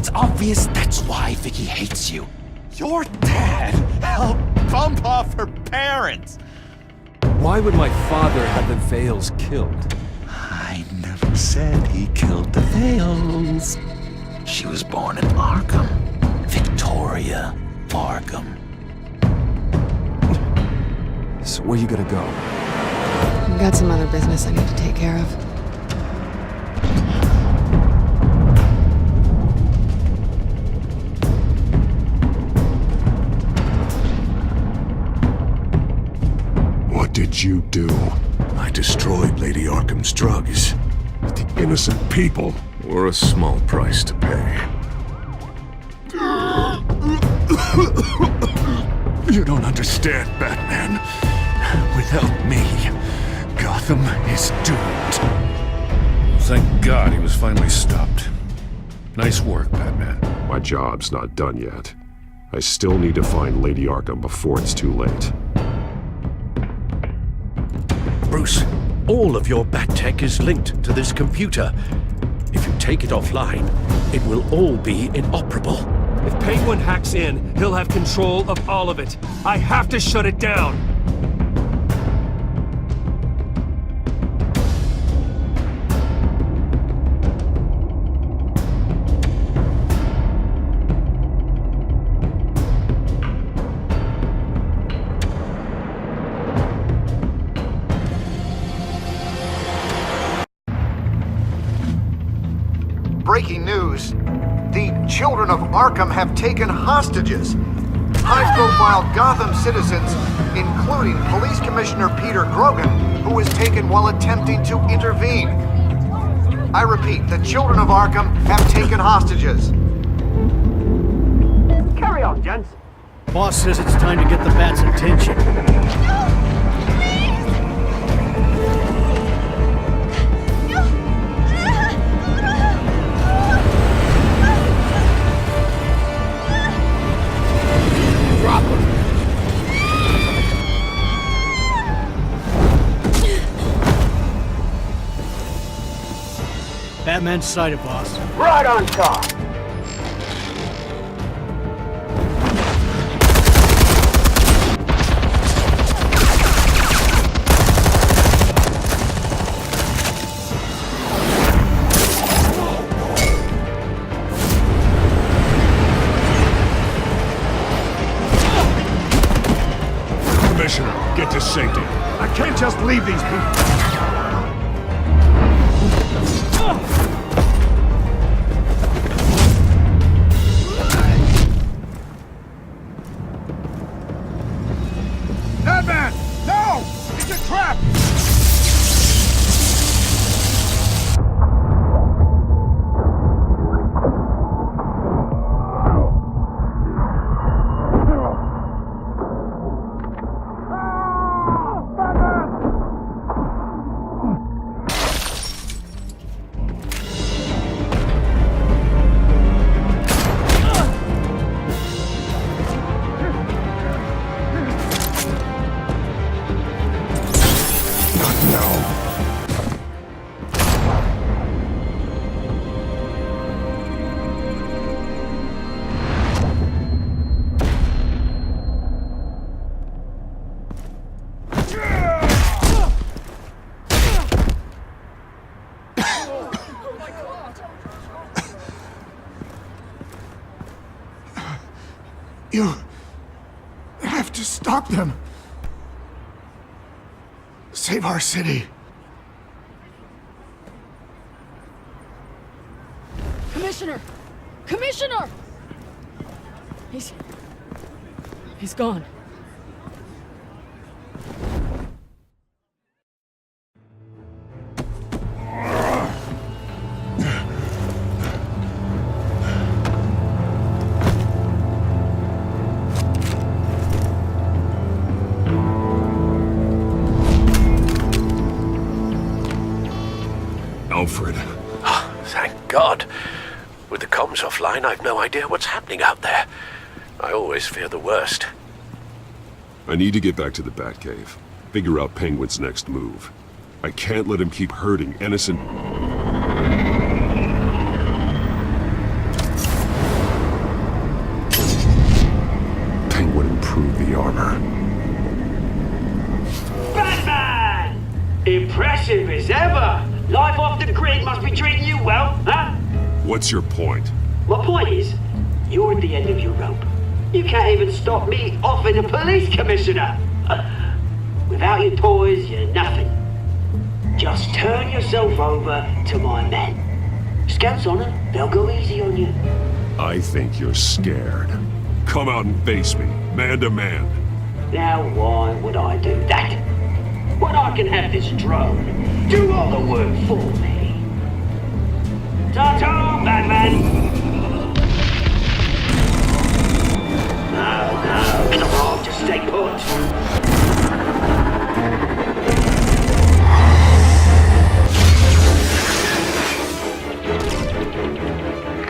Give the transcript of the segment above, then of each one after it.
It's obvious that's why Vicky hates you. Your dad helped bump off her parents. Why would my father have the Vales killed? I never said he killed the Vales. She was born in Arkham. Victoria Arkham. So where you gonna go? I've got some other business I need to take care of. What did you do? I destroyed Lady Arkham's drugs. The innocent people. Were a small price to pay. You don't understand, Batman. Without me, Gotham is doomed. Thank God he was finally stopped. Nice work, Batman. My job's not done yet. I still need to find Lady Arkham before it's too late. Bruce, all of your bat tech is linked to this computer. If you take it offline, it will all be inoperable. If Penguin hacks in, he'll have control of all of it. I have to shut it down! Breaking news. The children of Arkham have taken hostages. High-profile Gotham citizens, including Police Commissioner Peter Grogan, who was taken while attempting to intervene. I repeat, the children of Arkham have taken hostages. Carry on, gents. Boss says it's time to get the Bat's attention. Batman's sighted, boss. Right on top. Commissioner, get to safety. I can't just leave these people. Batman! No! It's a trap! You have to stop them. Save our city. Commissioner! Commissioner! He's gone. Alfred. Thank God. With the comms offline, I've no idea what's happening out there. I always fear the worst. I need to get back to the Batcave. Figure out Penguin's next move. I can't let him keep hurting innocent... whatever. Life off the grid must be treating you well, huh? What's your point? My point is, you're at the end of your rope. You can't even stop me offing a police commissioner. Without your toys, you're nothing. Just turn yourself over to my men. Scouts on it, they'll go easy on you. I think you're scared. Come out and face me, man to man. Now why would I do that? When I can have this drone do all the work for me. Ta-ta, Batman! No, come on, just stay put.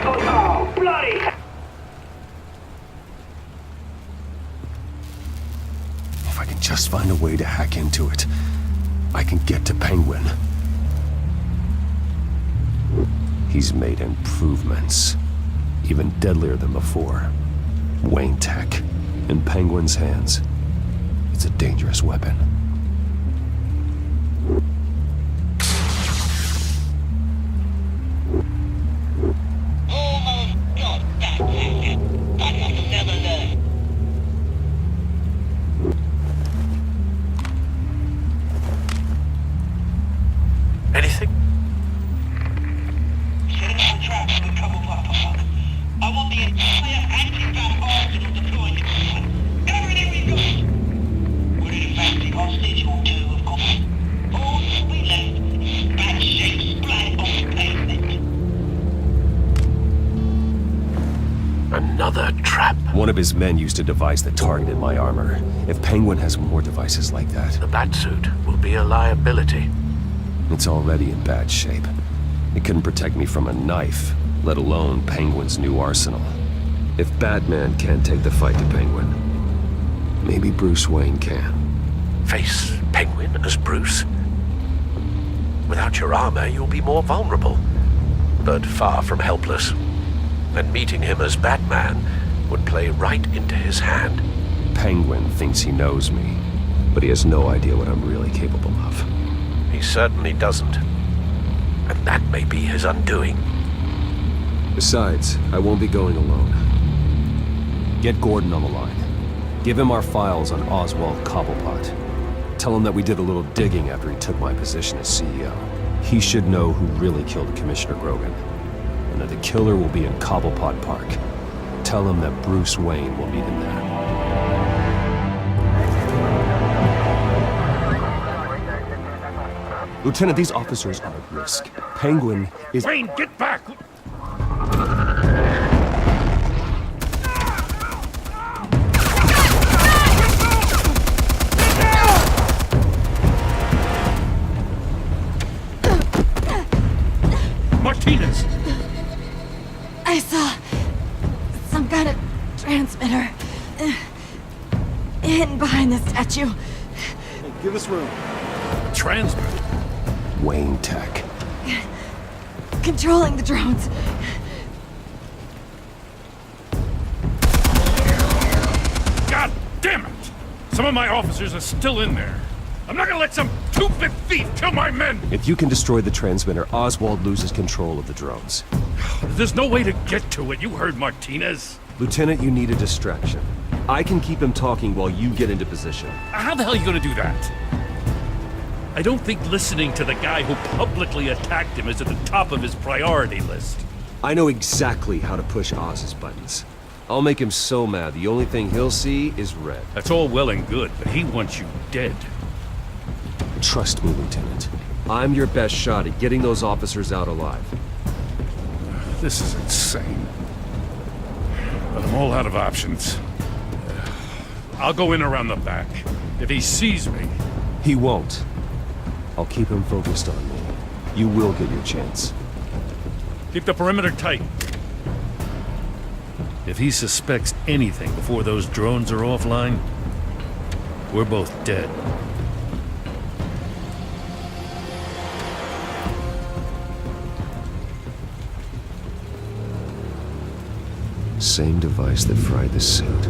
Oh, bloody hell! If I can just find a way to hack into it, I can get to Penguin. He's made improvements, even deadlier than before. Wayne Tech, in Penguin's hands. It's a dangerous weapon. Anything? I want the entire anti-bat arsenal deployed. Everything we've got. We're in a fancy hostage or two, of course. All we left is bat-shaped splat on the pavement. Another trap. One of his men used a device that targeted my armor. If Penguin has more devices like that, The Batsuit will be a liability. it's already in bad shape. It couldn't protect me from a knife, let alone Penguin's new arsenal. If Batman can't take the fight to Penguin, maybe Bruce Wayne can. Face Penguin as Bruce. Without your armor, you'll be more vulnerable, but far from helpless. And meeting him as Batman would play right into his hand. Penguin thinks he knows me, but he has no idea what I'm really capable of. He certainly doesn't. And that may be his undoing. Besides, I won't be going alone. Get Gordon on the line. Give him our files on Oswald Cobblepot. Tell him that we did a little digging after he took my position as CEO. He should know who really killed Commissioner Grogan, and that the killer will be in Cobblepot Park. Tell him that Bruce Wayne will meet him there. Lieutenant, these officers are at risk. Penguin is— Wayne, get back! Martinez! I saw some kind of transmitter hidden behind the statue. Give us room. Transmitter? Wayne Tech. Controlling the drones. God damn it! Some of my officers are still in there. I'm not gonna let some two-bit thief kill my men! If you can destroy the transmitter, Oswald loses control of the drones. There's no way to get to it. You heard Martinez. Lieutenant, you need a distraction. I can keep him talking while you get into position. How the hell are you gonna do that? I don't think listening to the guy who publicly attacked him is at the top of his priority list. I know exactly how to push Oz's buttons. I'll make him so mad, the only thing he'll see is red. That's all well and good, but he wants you dead. Trust me, Lieutenant. I'm your best shot at getting those officers out alive. This is insane. But I'm all out of options. I'll go in around the back. If he sees me... He won't. I'll keep him focused on me. You will get your chance. Keep the perimeter tight. If he suspects anything before those drones are offline, we're both dead. Same device that fried the suit.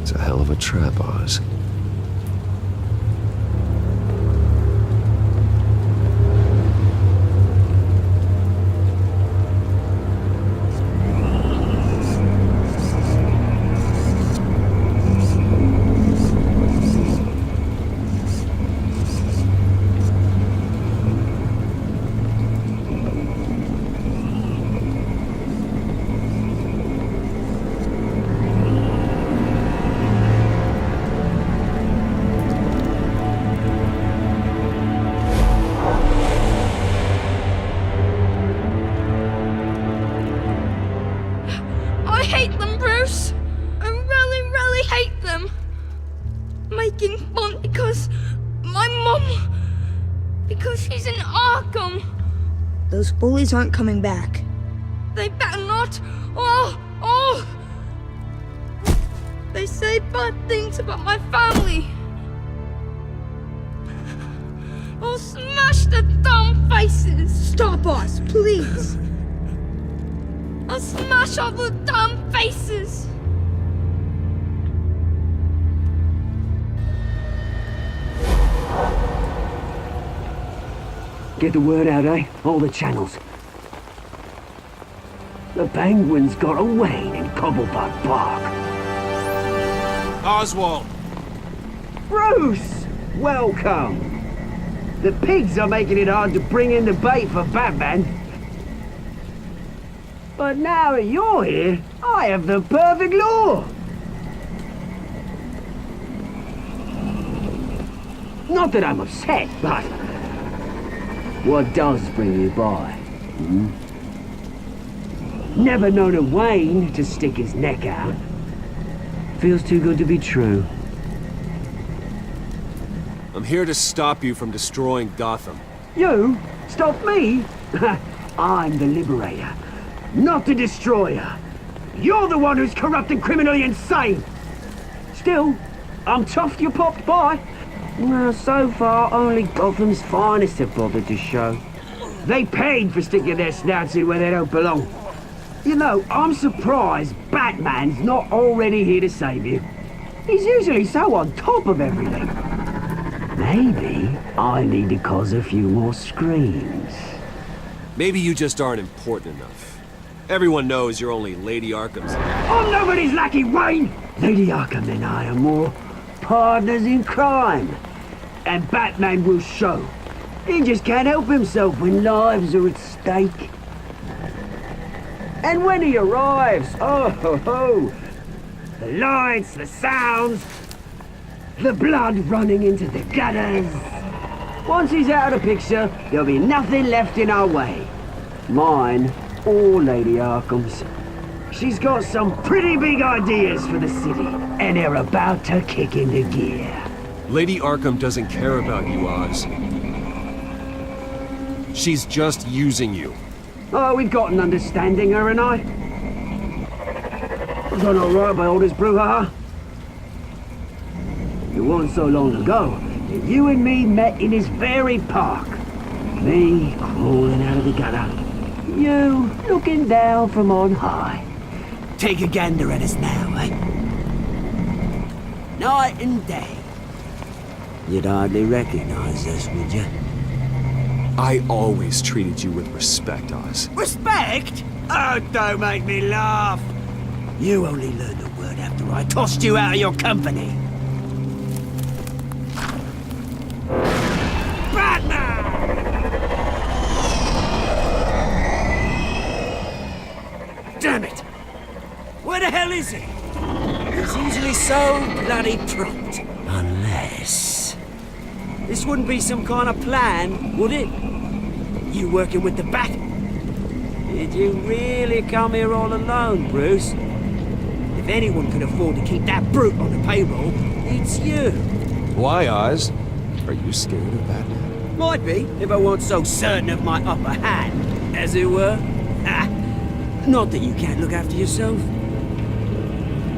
It's a hell of a trap, Oz. Because she's in Arkham. Those bullies aren't coming back. They better not. Oh! They say bad things about my family. I'll smash the dumb faces. Stop us, please. I'll smash all the dumb faces. Get the word out, eh? All the channels. The Penguin's got away in Cobblepot Park. Oswald! Bruce! Welcome! The pigs are making it hard to bring in the bait for Batman. But now that you're here, I have the perfect lure! Not that I'm upset, but... what does bring you by? Never known a Wayne to stick his neck out. Feels too good to be true. I'm here to stop you from destroying Gotham. You? Stop me? I'm the liberator, not the destroyer. You're the one who's corrupt and criminally insane. Still, I'm tough you popped by. Well, so far, only Gotham's finest have bothered to show. They paid for sticking their snouts in where they don't belong. You know, I'm surprised Batman's not already here to save you. He's usually so on top of everything. Maybe I need to cause a few more screams. Maybe you just aren't important enough. Everyone knows you're only Lady Arkham's. I'm nobody's lackey, Wayne! Lady Arkham and I are more partners in crime. And Batman will show. He just can't help himself when lives are at stake. And when he arrives, oh ho ho! The lights, the sounds, the blood running into the gutters. Once he's out of the picture, there'll be nothing left in our way. Mine or Lady Arkham's. She's got some pretty big ideas for the city, and they're about to kick into gear. Lady Arkham doesn't care about you, Oz. She's just using you. Oh, we've got an understanding, her and I. Done all right by all this brouhaha. It wasn't so long ago that you and me met in this very park. Me crawling out of the gutter. You looking down from on high. Take a gander at us now, eh? Night and day. You'd hardly recognize us, would you? I always treated you with respect, Oz. Respect? Oh, don't make me laugh. You only learned the word after I tossed you out of your company. Batman! Damn it! Where the hell is he? He's usually so bloody prompt. Unless... this wouldn't be some kind of plan, would it? You working with the Bat? Did you really come here all alone, Bruce? If anyone could afford to keep that brute on the payroll, it's you. Why, Oz? Are you scared of Batman? Might be, if I weren't so certain of my upper hand, as it were. Not that you can't look after yourself.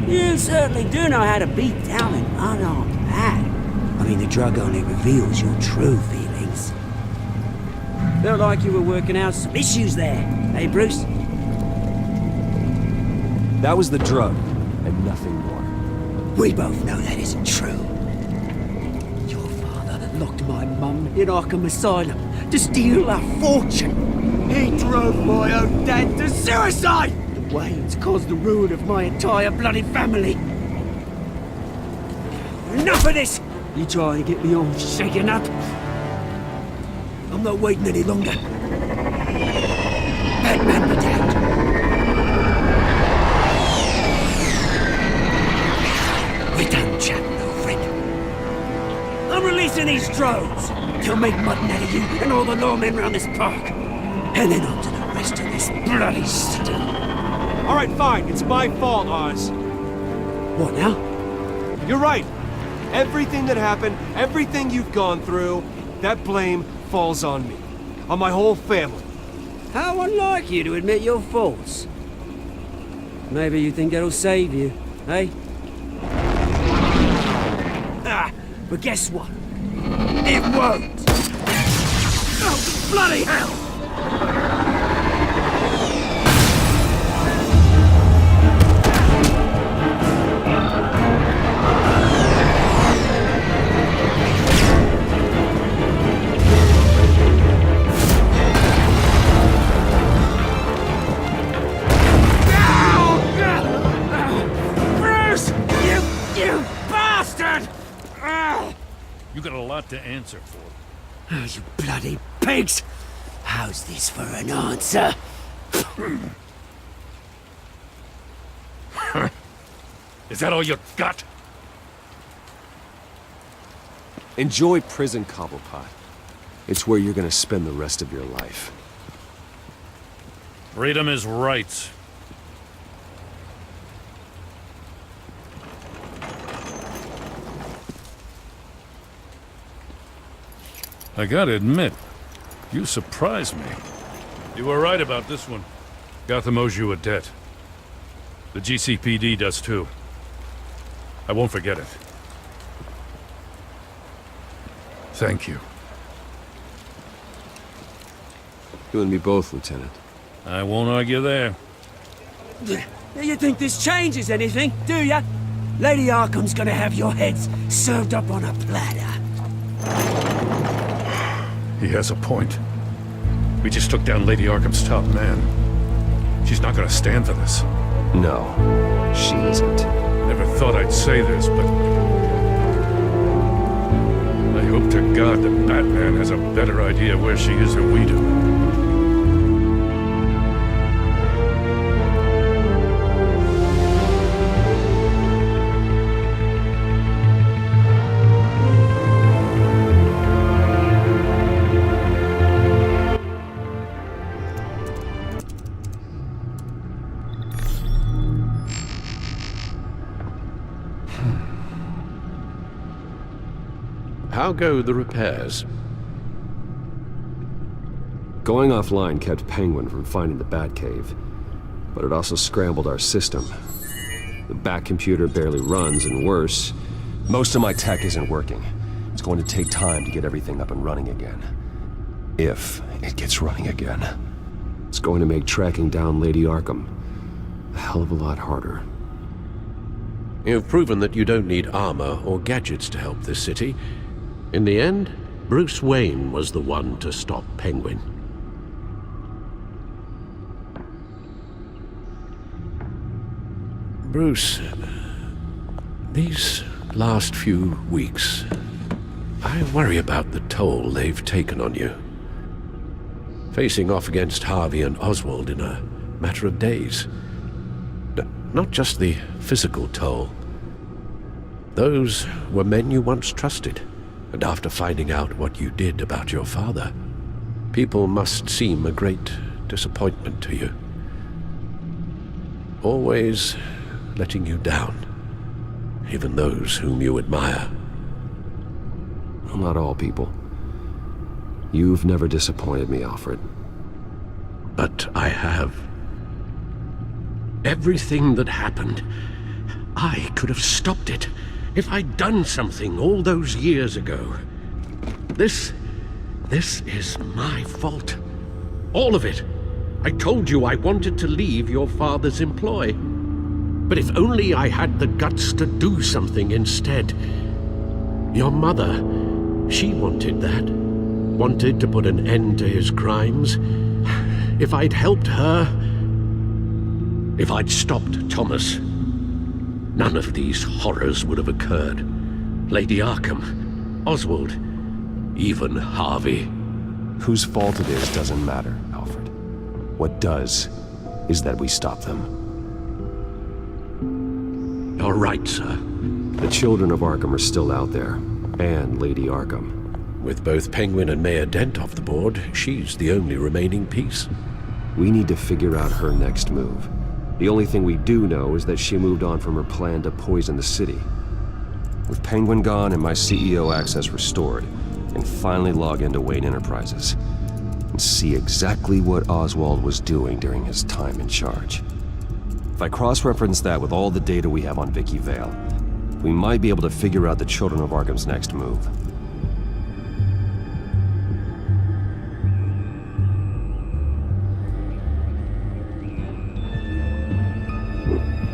You certainly do know how to beat down an unarmed man. I mean, the drug only reveals your true feelings. Felt like you were working out some issues there, eh, Bruce? That was the drug, and nothing more. We both know that isn't true. Your father locked my mum in Arkham Asylum to steal our fortune. He drove my own dad to suicide! The Waynes caused the ruin of my entire bloody family. Enough of this! You trying to get me all shaken up? I'm not waiting any longer. Batman be damned. We're done chatting, old friend. I'm releasing these drones. They'll make mutton out of you and all the lawmen around this park. And then on to the rest of this bloody city. All right, fine. It's my fault, Oz. What now? You're right. Everything that happened, everything you've gone through, that blame falls on me. On my whole family. How unlike you to admit your faults. Maybe you think that'll save you, eh? But guess what? It won't! Oh, bloody hell! You got a lot to answer for. Oh, you bloody pigs! How's this for an answer? Is that all you got? Enjoy prison, Cobblepot. It's where you're gonna spend the rest of your life. Freedom is rights. I gotta admit, you surprised me. You were right about this one. Gotham owes you a debt. The GCPD does too. I won't forget it. Thank you. You and me both, Lieutenant. I won't argue there. You think this changes anything, do ya? Lady Arkham's gonna have your heads served up on a platter. He has a point. We just took down Lady Arkham's top man. She's not gonna stand for this. No, she isn't. Never thought I'd say this, but I hope to God that Batman has a better idea where she is than we do. How go the repairs? Going offline kept Penguin from finding the Batcave, but it also scrambled our system. The Bat computer barely runs, and worse, most of my tech isn't working. It's going to take time to get everything up and running again. If it gets running again. It's going to make tracking down Lady Arkham a hell of a lot harder. You've proven that you don't need armor or gadgets to help this city. In the end, Bruce Wayne was the one to stop Penguin. Bruce, these last few weeks, I worry about the toll they've taken on you. Facing off against Harvey and Oswald in a matter of days. Not just the physical toll. Those were men you once trusted. And after finding out what you did about your father, people must seem a great disappointment to you. Always letting you down, even those whom you admire. Well, not all people. You've never disappointed me, Alfred. But I have. Everything that happened, I could have stopped it. If I'd done something all those years ago. This is my fault. All of it. I told you I wanted to leave your father's employ. But if only I had the guts to do something instead. Your mother, she wanted that. Wanted to put an end to his crimes. If I'd helped her, if I'd stopped Thomas, none of these horrors would have occurred. Lady Arkham, Oswald, even Harvey. Whose fault it is doesn't matter, Alfred. What does is that we stop them. You're right, sir. The children of Arkham are still out there, and Lady Arkham. With both Penguin and Mayor Dent off the board, she's the only remaining piece. We need to figure out her next move. The only thing we do know is that she moved on from her plan to poison the city. With Penguin gone and my CEO access restored, and finally log into Wayne Enterprises and see exactly what Oswald was doing during his time in charge. If I cross-reference that with all the data we have on Vicky Vale, we might be able to figure out the Children of Arkham's next move.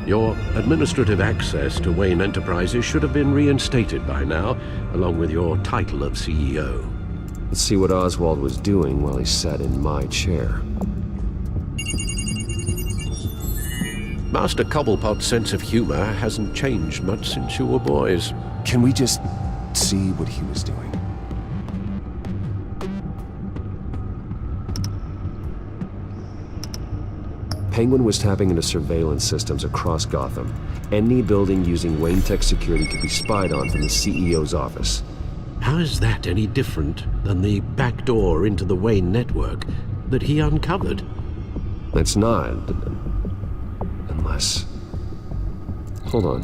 Your administrative access to Wayne Enterprises should have been reinstated by now, along with your title of CEO. Let's see what Oswald was doing while he sat in my chair. Master Cobblepot's sense of humor hasn't changed much since you were boys. Can we just see what he was doing? Penguin was tapping into surveillance systems across Gotham. Any building using Wayne Tech security could be spied on from the CEO's office. How is that any different than the back door into the Wayne network that he uncovered? It's not. Unless... Hold on.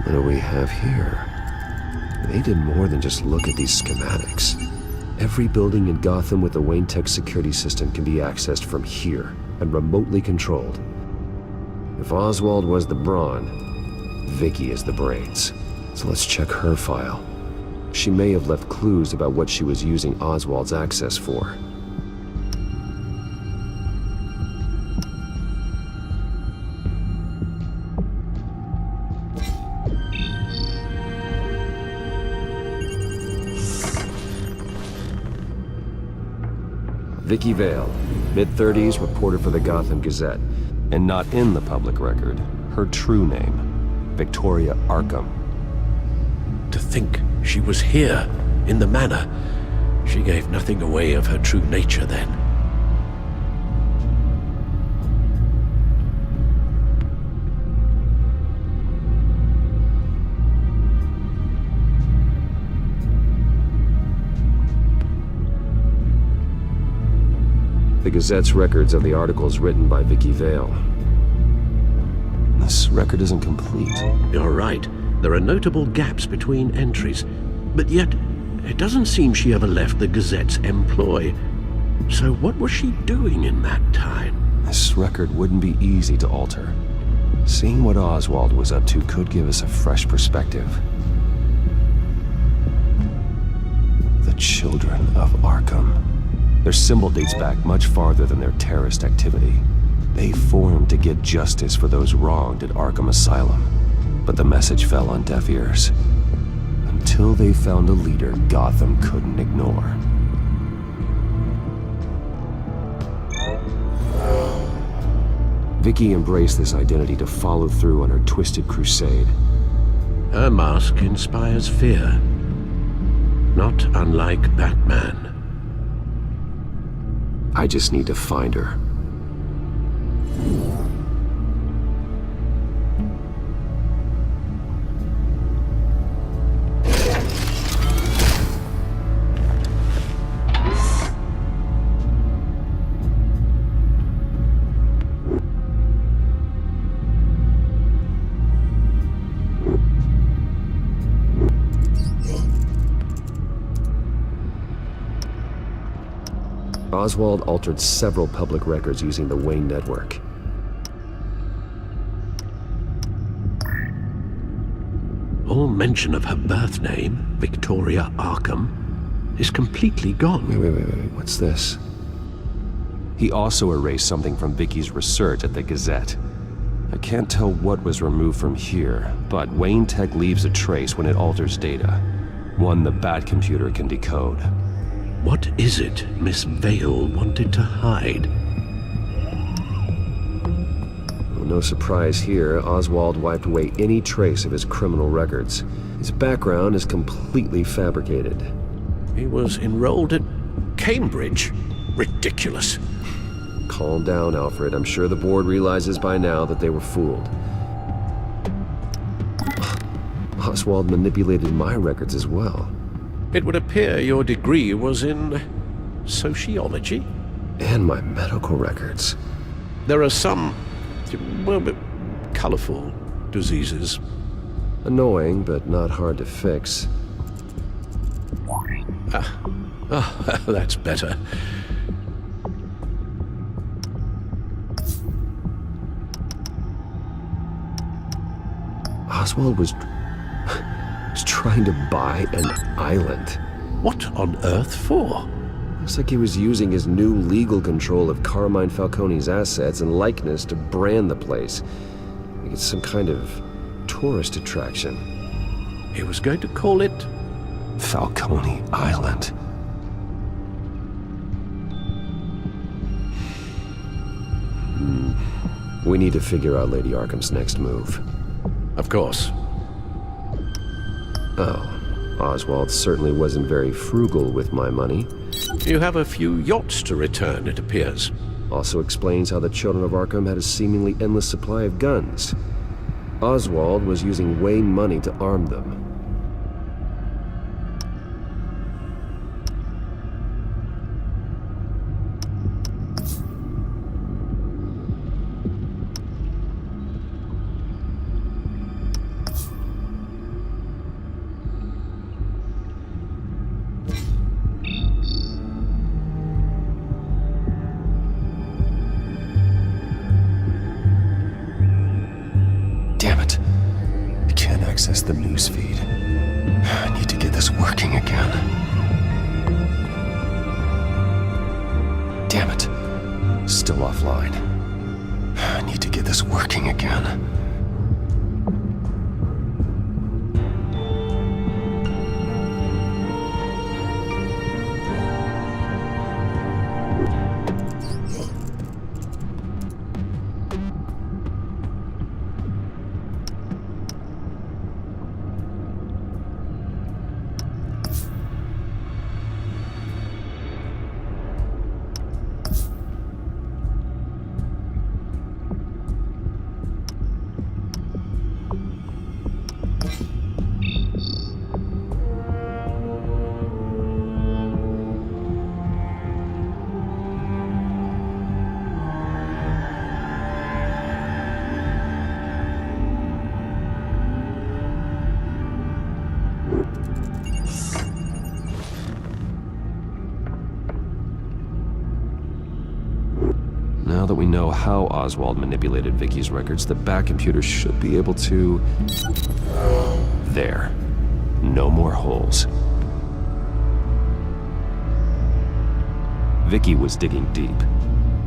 What do we have here? They did more than just look at these schematics. Every building in Gotham with the Wayne Tech security system can be accessed from here and remotely controlled. If Oswald was the brawn, Vicky is the brains. So let's check her file. She may have left clues about what she was using Oswald's access for. Vicky Vale, mid-30s, reporter for the Gotham Gazette. And not in the public record, her true name, Victoria Arkham. To think she was here, in the manor. She gave nothing away of her true nature then. The Gazette's records of the articles written by Vicky Vale. This record isn't complete. You're right. There are notable gaps between entries. But yet, it doesn't seem she ever left the Gazette's employ. So what was she doing in that time? This record wouldn't be easy to alter. Seeing what Oswald was up to could give us a fresh perspective. The Children of Arkham. Their symbol dates back much farther than their terrorist activity. They formed to get justice for those wronged at Arkham Asylum. But the message fell on deaf ears. Until they found a leader Gotham couldn't ignore. Vicky embraced this identity to follow through on her twisted crusade. Her mask inspires fear. Not unlike Batman. I just need to find her. Oswald altered several public records using the Wayne network. All mention of her birth name, Victoria Arkham, is completely gone. Wait, what's this? He also erased something from Vicky's research at the Gazette. I can't tell what was removed from here, but Wayne Tech leaves a trace when it alters data. One the Bat computer can decode. What is it Miss Vale wanted to hide? Well, no surprise here, Oswald wiped away any trace of his criminal records. His background is completely fabricated. He was enrolled at Cambridge? Ridiculous. Calm down, Alfred. I'm sure the board realizes by now that they were fooled. Oswald manipulated my records as well. It would appear your degree was in sociology? And my medical records. There are some, well, colorful diseases. Annoying, but not hard to fix. That's better. Oswald was trying to buy an island. What on earth for? Looks like he was using his new legal control of Carmine Falcone's assets and likeness to brand the place. Like it's some kind of tourist attraction. He was going to call it Falcone Island. We need to figure out Lady Arkham's next move. Of course. Oh, Oswald certainly wasn't very frugal with my money. You have a few yachts to return, it appears. Also explains how the Children of Arkham had a seemingly endless supply of guns. Oswald was using Wayne money to arm them. Damn it. I can't access the news feed. I need to get this working again. Damn it. Still offline. I need to get this working again. Now that we know how Oswald manipulated Vicky's records, the back computer should be able to... There. No more holes. Vicky was digging deep.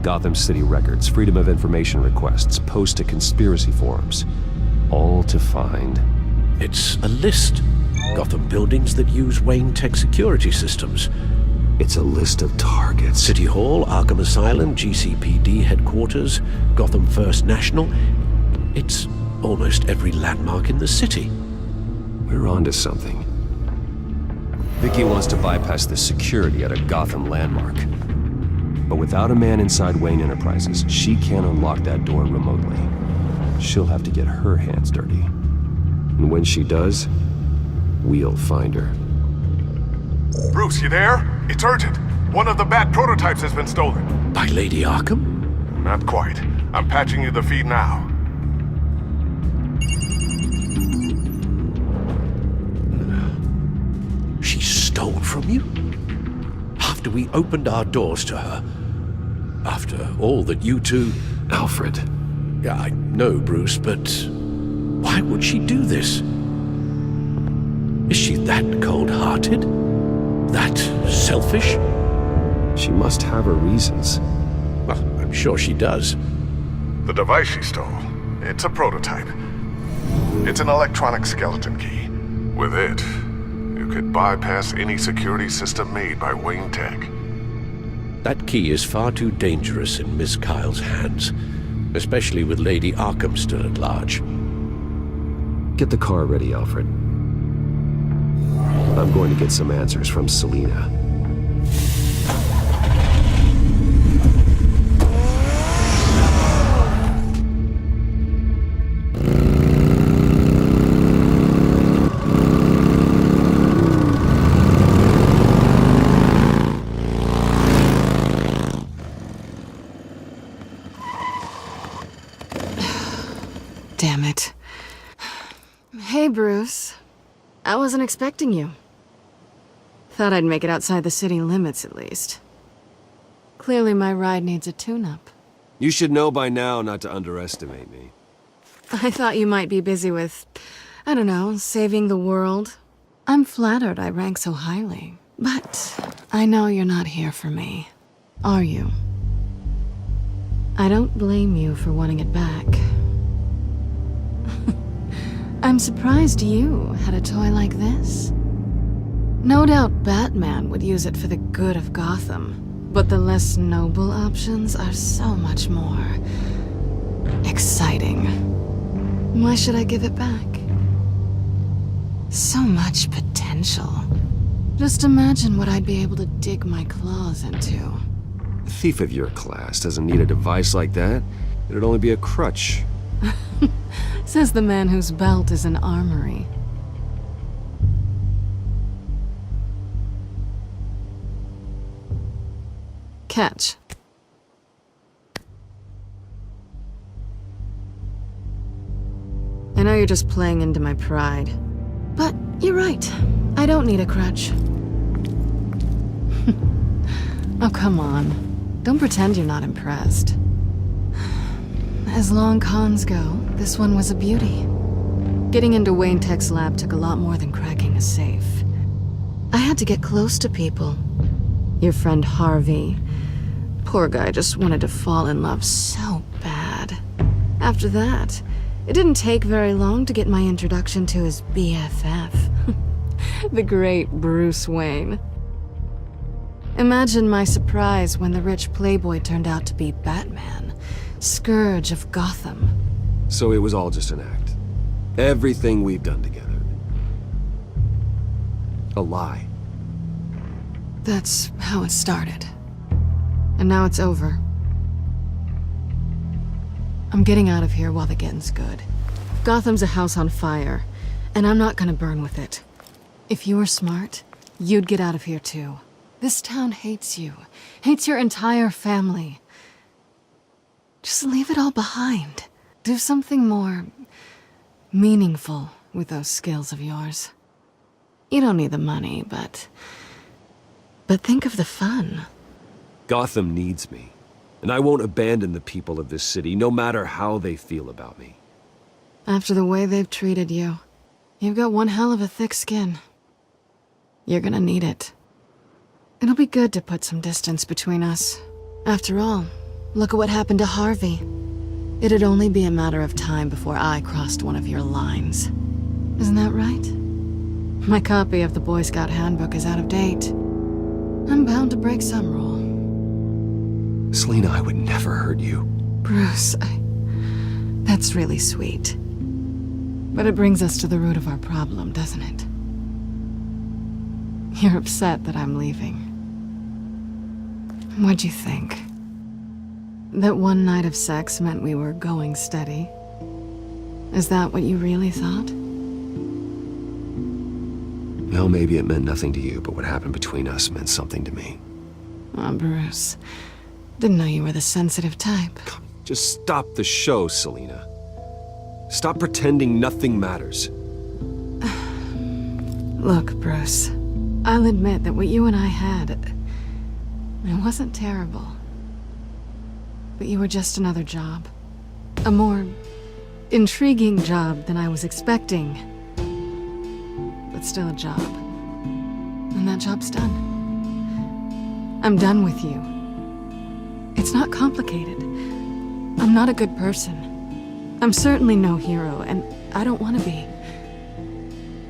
Gotham City records, Freedom of Information requests, posts to conspiracy forums. All to find... It's a list. Gotham buildings that use Wayne Tech security systems. It's a list of targets. City Hall, Arkham Asylum, GCPD headquarters, Gotham First National. It's almost every landmark in the city. We're onto something. Vicky wants to bypass the security at a Gotham landmark. But without a man inside Wayne Enterprises, she can't unlock that door remotely. She'll have to get her hands dirty. And when she does, we'll find her. Bruce, you there? It's urgent. One of the Bat prototypes has been stolen. By Lady Arkham? Not quite. I'm patching you the feed now. She stole from you? After we opened our doors to her? After all that you two... Alfred. Yeah, I know, Bruce, but... why would she do this? Is she that cold-hearted? That selfish? She must have her reasons. Well, I'm sure she does. The device she stole, it's a prototype. It's an electronic skeleton key. With it, you could bypass any security system made by Wayne Tech. That key is far too dangerous in Miss Kyle's hands, especially with Lady Arkham still at large. Get the car ready, Alfred. I'm going to get some answers from Selina. Damn it. Hey, Bruce. wasn't expecting you. Thought I'd make it outside the city limits, at least. Clearly my ride needs a tune-up. You should know by now not to underestimate me. I thought you might be busy with, I don't know, saving the world. I'm flattered I rank so highly. But I know you're not here for me, are you? I don't blame you for wanting it back. I'm surprised you had a toy like this. No doubt Batman would use it for the good of Gotham, but the less noble options are so much more exciting. Why should I give it back? So much potential. Just imagine what I'd be able to dig my claws into. A thief of your class doesn't need a device like that. It'd only be a crutch. Says the man whose belt is an armory. Catch. I know you're just playing into my pride, but you're right. I don't need a crutch. Oh, come on. Don't pretend you're not impressed. As long cons go, this one was a beauty. Getting into Wayne Tech's lab took a lot more than cracking a safe. I had to get close to people. Your friend Harvey. Poor guy just wanted to fall in love so bad. After that, it didn't take very long to get my introduction to his BFF. The great Bruce Wayne. Imagine my surprise when the rich playboy turned out to be Batman, Scourge of Gotham. So it was all just an act. Everything we've done together. A lie. That's how it started. And now it's over. I'm getting out of here while the getting's good. Gotham's a house on fire, and I'm not gonna burn with it. If you were smart, you'd get out of here too. This town hates you, hates your entire family. Just leave it all behind. Do something more meaningful with those skills of yours. You don't need the money, but think of the fun. Gotham needs me, and I won't abandon the people of this city, no matter how they feel about me. After the way they've treated you, you've got one hell of a thick skin. You're gonna need it. It'll be good to put some distance between us. After all, look at what happened to Harvey. It'd only be a matter of time before I crossed one of your lines. Isn't that right? My copy of the Boy Scout Handbook is out of date. I'm bound to break some rule. Selina, I would never hurt you. Bruce, that's really sweet. But it brings us to the root of our problem, doesn't it? You're upset that I'm leaving. What'd you think? That one night of sex meant we were going steady? Is that what you really thought? Well, maybe it meant nothing to you, but what happened between us meant something to me. Oh, Bruce. Didn't know you were the sensitive type. Just stop the show, Selina. Stop pretending nothing matters. Look, Bruce. I'll admit that what you and I had, it wasn't terrible. But you were just another job. A more intriguing job than I was expecting. But still a job. And that job's done. I'm done with you. It's not complicated. I'm not a good person. I'm certainly no hero, and I don't want to be.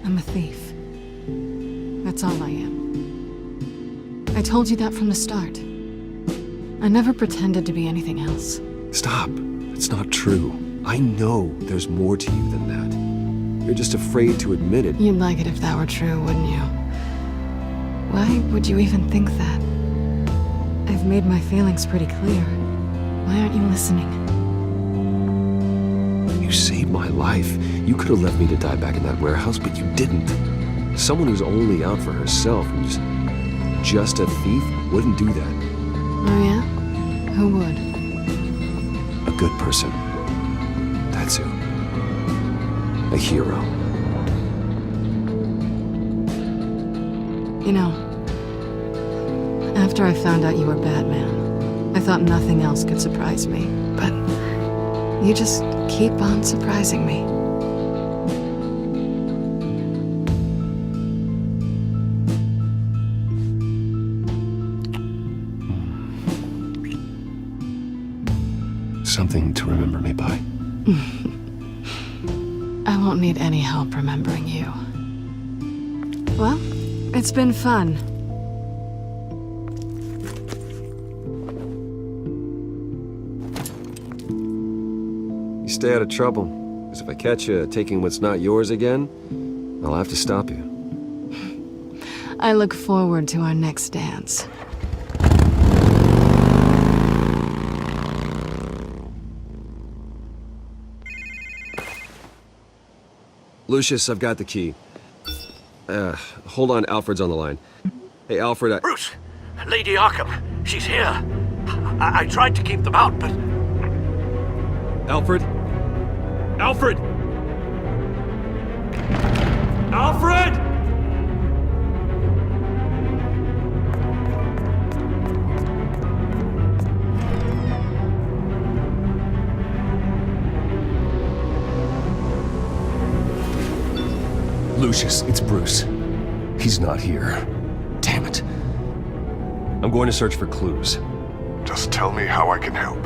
I'm a thief. That's all I am. I told you that from the start. I never pretended to be anything else. Stop. It's not true. I know there's more to you than that. You're just afraid to admit it. You'd like it if that were true, wouldn't you? Why would you even think that? I've made my feelings pretty clear. Why aren't you listening? You saved my life. You could have left me to die back in that warehouse, but you didn't. Someone who's only out for herself, who's just a thief, wouldn't do that. Oh yeah? Who would? A good person. That's who. A hero. You know, after I found out you were Batman, I thought nothing else could surprise me, but you just keep on surprising me. Something to remember me by. I won't need any help remembering you. Well, it's been fun. You stay out of trouble, because if I catch you taking what's not yours again, I'll have to stop you. I look forward to our next dance. Lucius, I've got the key. Hold on, Alfred's on the line. Hey, Alfred, Bruce! Lady Arkham, she's here. I tried to keep them out, but... Alfred? Alfred! Alfred! Lucius, it's Bruce. He's not here. Damn it. I'm going to search for clues. Just tell me how I can help.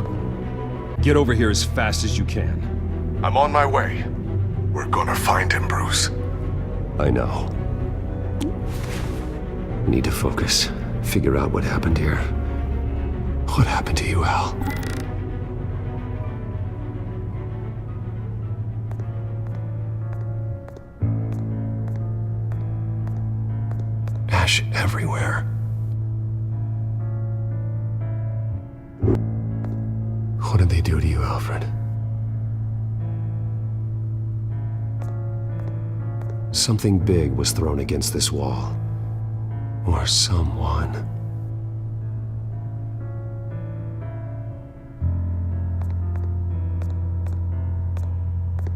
Get over here as fast as you can. I'm on my way. We're gonna find him, Bruce. I know. Need to focus. Figure out what happened here. What happened to you, Al? Ash everywhere. What did they do to you, Alfred? Something big was thrown against this wall. Or someone.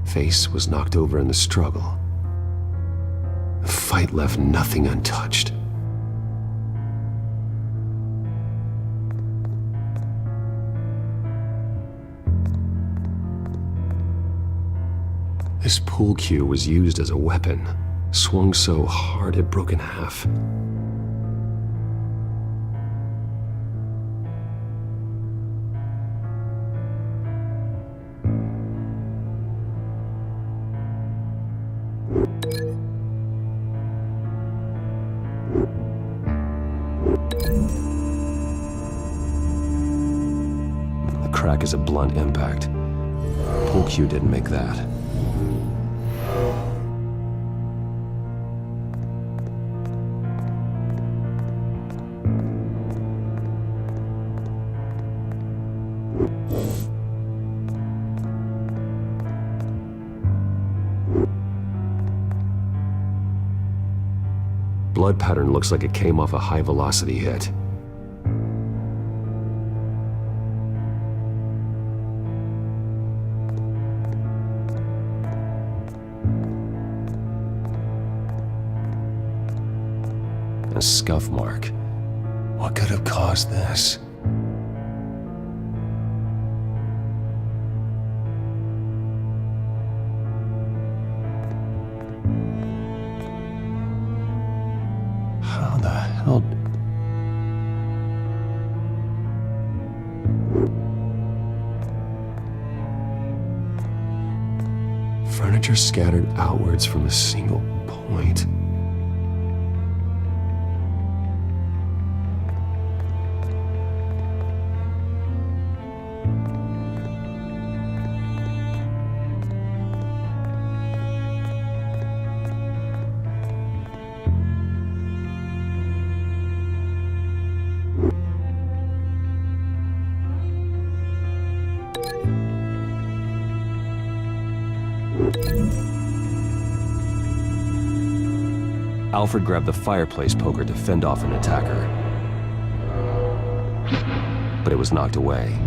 Face was knocked over in the struggle. The fight left nothing untouched. This pool cue was used as a weapon, swung so hard it broke in half. The crack is a blunt impact. Pool cue didn't make that. Blood pattern looks like it came off a high-velocity hit. A scuff mark. What could have caused this? How the hell? Furniture scattered outwards from a single point. Alfred grabbed the fireplace poker to fend off an attacker. But it was knocked away.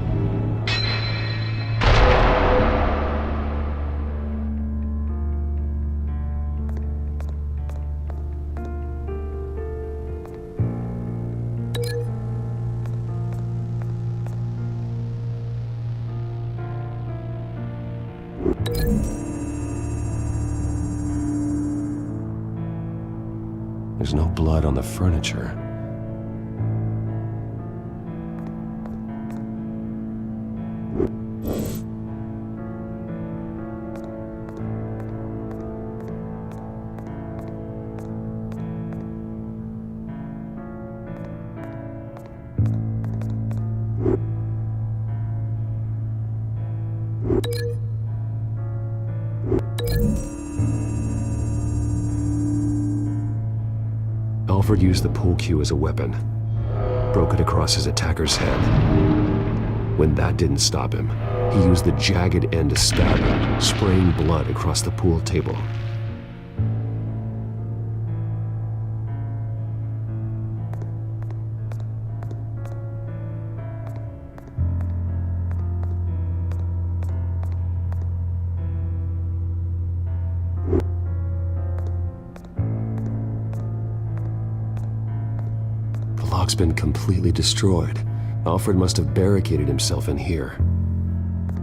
There's no blood on the furniture. Alfred used the pool cue as a weapon, broke it across his attacker's head. When that didn't stop him, he used the jagged end to stab him, spraying blood across the pool table. The lock's been completely destroyed. Alfred must have barricaded himself in here.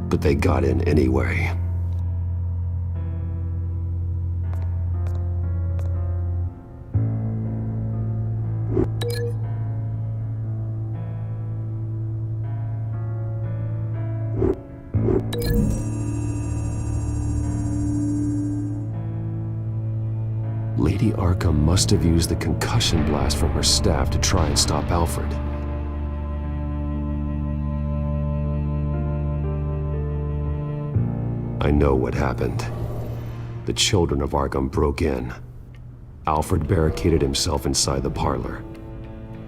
But they got in anyway. Lady Arkham must have used the concussion blast from her staff to try and stop Alfred. I know what happened. The children of Arkham broke in. Alfred barricaded himself inside the parlor.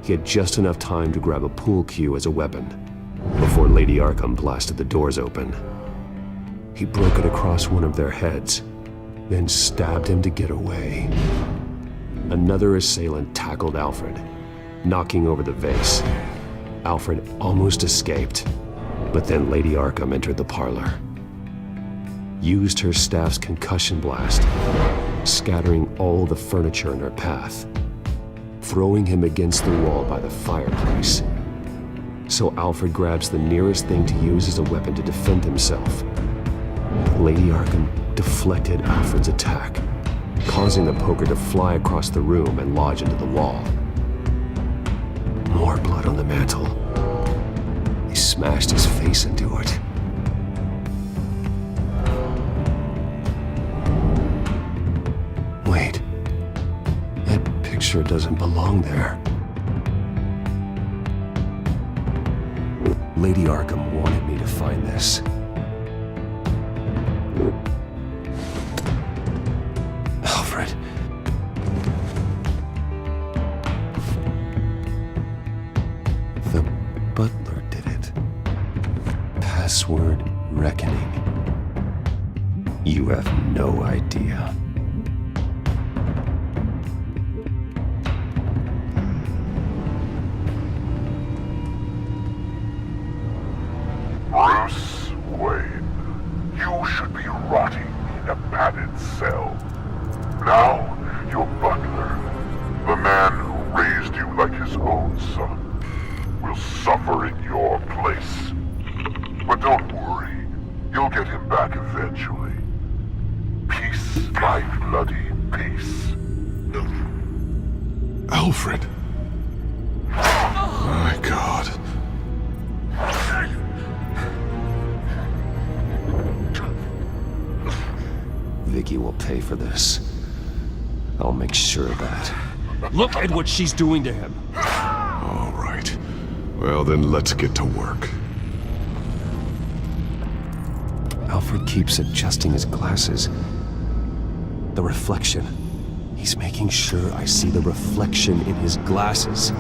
He had just enough time to grab a pool cue as a weapon before Lady Arkham blasted the doors open. He broke it across one of their heads, then stabbed him to get away. Another assailant tackled Alfred, knocking over the vase. Alfred almost escaped, but then Lady Arkham entered the parlor, used her staff's concussion blast, scattering all the furniture in her path, throwing him against the wall by the fireplace. So Alfred grabs the nearest thing to use as a weapon to defend himself. Lady Arkham deflected Alfred's attack, causing the poker to fly across the room and lodge into the wall. More blood on the mantel. He smashed his face into it. Wait, that picture doesn't belong there. Lady Arkham wanted me to find this. Alfred. The butler did it. Password reckoning. You have no idea. Bruce Wayne, you should be rotting in a padded cell. Now, your butler, the man who raised you like his own son, will suffer in your place. But don't worry, you'll get him back eventually. Peace, my bloody peace. Alfred. My God. Vicky will pay for this. I'll make sure of that. Look at what she's doing to him! All right. Well, then let's get to work. Alfred keeps adjusting his glasses. The reflection. He's making sure I see the reflection in his glasses.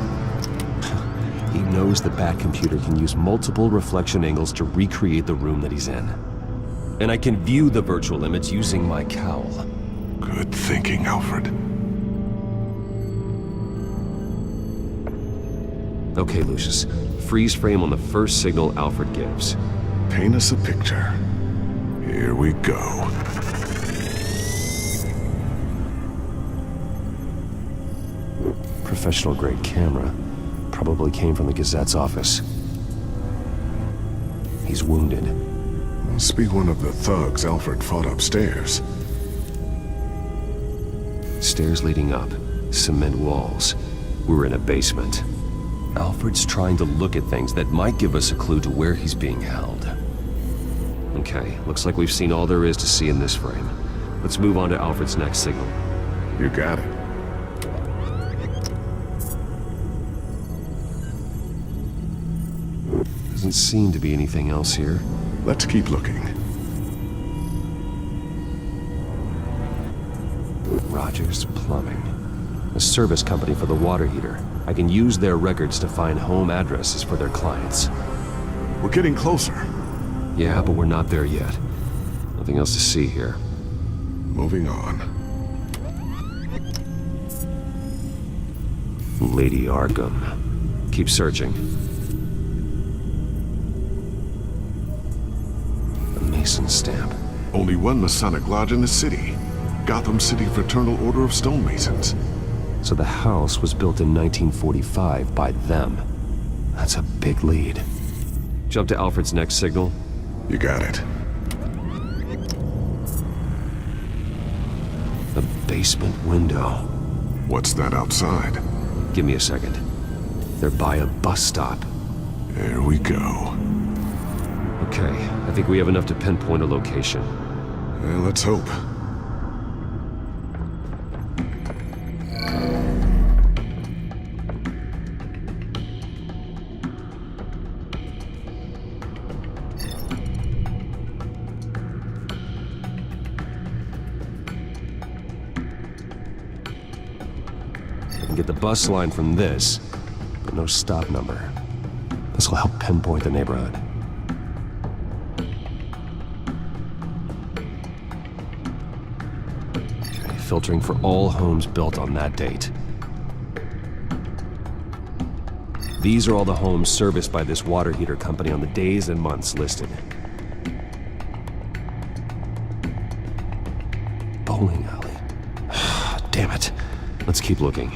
He knows the Batcomputer can use multiple reflection angles to recreate the room that he's in. And I can view the virtual image using my cowl. Good thinking, Alfred. Okay, Lucius. Freeze frame on the first signal Alfred gives. Paint us a picture. Here we go. Professional-grade camera. Probably came from the Gazette's office. He's wounded. Must be one of the thugs Alfred fought upstairs. Stairs leading up. Cement walls. We're in a basement. Alfred's trying to look at things that might give us a clue to where he's being held. Okay, looks like we've seen all there is to see in this frame. Let's move on to Alfred's next signal. You got it. Doesn't seem to be anything else here. Let's keep looking. Rogers Plumbing. A service company for the water heater. I can use their records to find home addresses for their clients. We're getting closer. Yeah, but we're not there yet. Nothing else to see here. Moving on. Lady Arkham. Keep searching. The Mason stamp. Only one Masonic lodge in the city. Gotham City Fraternal Order of Stonemasons. So the house was built in 1945 by them. That's a big lead. Jump to Alfred's next signal. You got it. The basement window. What's that outside? Give me a second. They're by a bus stop. There we go. Okay, I think we have enough to pinpoint a location. Well, let's hope. I can get the bus line from this, but no stop number. This will help pinpoint the neighborhood. Okay, filtering for all homes built on that date. These are all the homes serviced by this water heater company on the days and months listed. Bowling alley. Damn it. Let's keep looking.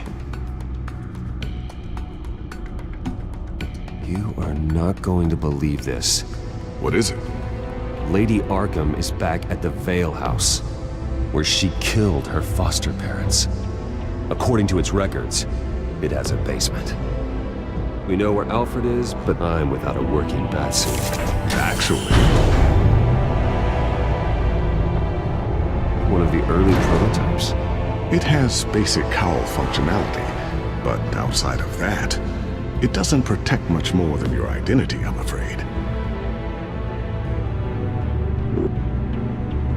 You are not going to believe this. What is it? Lady Arkham is back at the Vale House, where she killed her foster parents. According to its records, it has a basement. We know where Alfred is, but I'm without a working batsuit. Actually. One of the early prototypes. It has basic cowl functionality, but outside of that, it doesn't protect much more than your identity, I'm afraid.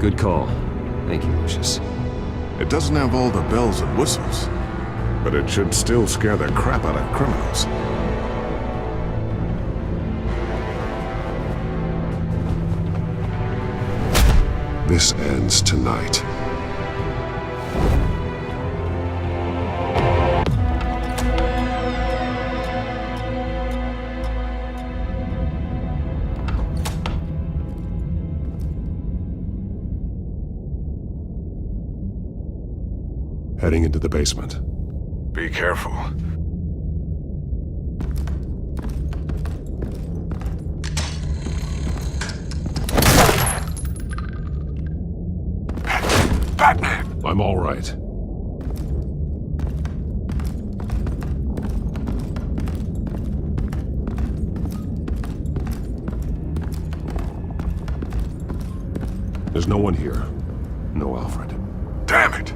Good call. Thank you, Lucius. It doesn't have all the bells and whistles, but it should still scare the crap out of criminals. This ends tonight. Heading into the basement. Be careful. Batman! I'm all right. There's no one here. No Alfred. Damn it!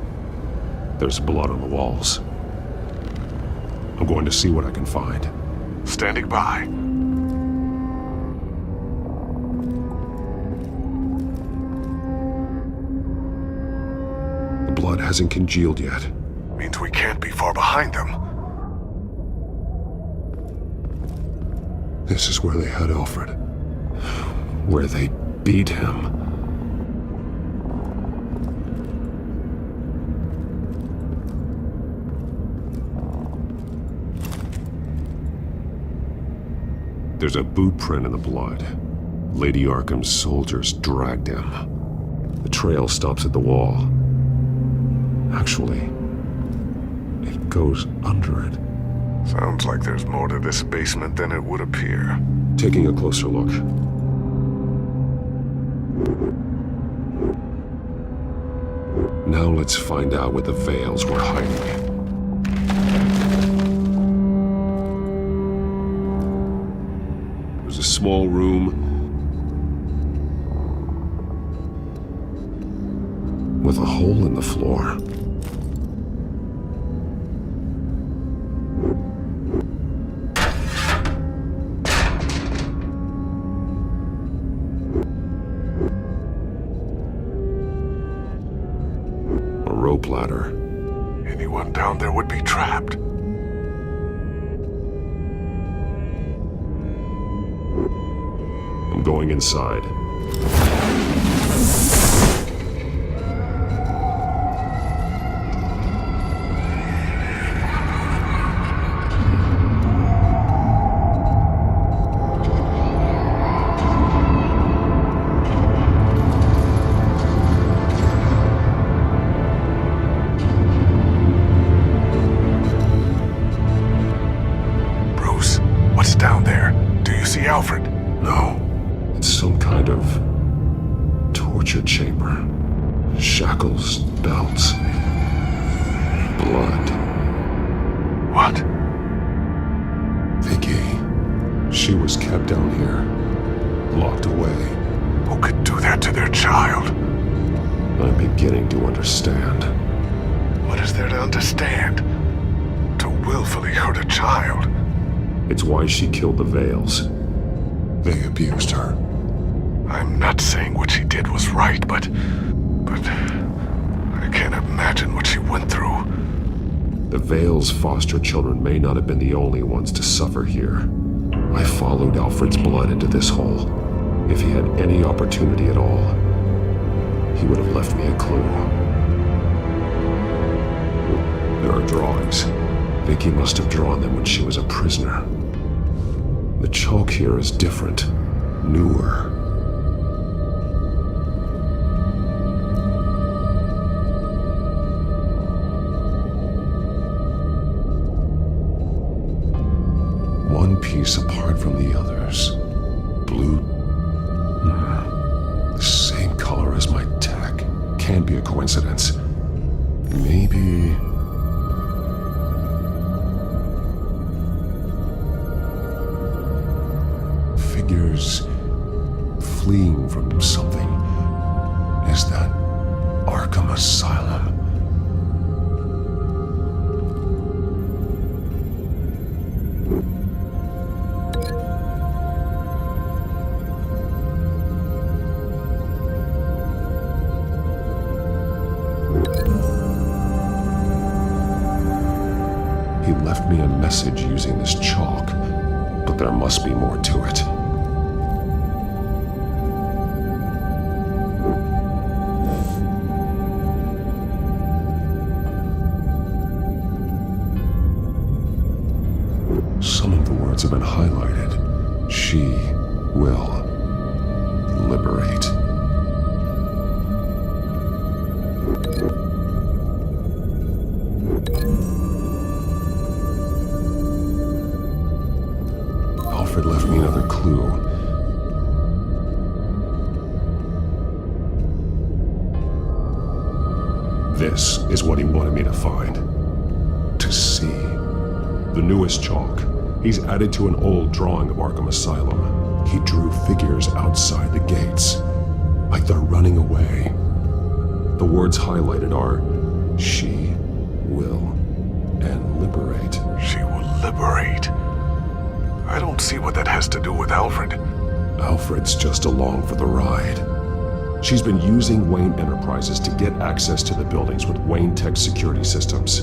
There's blood on the walls. I'm going to see what I can find. Standing by. The blood hasn't congealed yet. Means we can't be far behind them. This is where they had Alfred. Where they beat him. There's a boot print in the blood. Lady Arkham's soldiers dragged him. The trail stops at the wall. Actually, it goes under it. Sounds like there's more to this basement than it would appear. Taking a closer look. Now let's find out where the Veils were hiding. a small room with a hole in the floor. A rope ladder. Anyone down there would be trapped. I'm going inside. Bruce, what's down there? Do you see Alfred? No. It's some kind of torture chamber. Shackles, belts, blood. What? Vicky. She was kept down here, locked away. Who could do that to their child? I'm beginning to understand. What is there to understand? To willfully hurt a child? It's why she killed the Veils. They abused her. I'm not saying what she did was right, but I can't imagine what she went through. The Veils' foster children may not have been the only ones to suffer here. I followed Alfred's blood into this hole. If he had any opportunity at all, he would have left me a clue. There are drawings. Vicky must have drawn them when she was a prisoner. The chalk here is different, newer. One piece apart from the others. Blue. The same color as my tech. Can't be a coincidence. Maybe... figures fleeing from something. Is that Arkham Asylum? He left me a message using this chalk, but there must be more to it. Some of the words have been highlighted. She will liberate. Alfred left me another clue. This is what he wanted me to find. To see. The newest chalk. He's added to an old drawing of Arkham Asylum. He drew figures outside the gates, like they're running away. The words highlighted are, she will and liberate. She will liberate? I don't see what that has to do with Alfred. Alfred's just along for the ride. She's been using Wayne Enterprises to get access to the buildings with Wayne Tech security systems,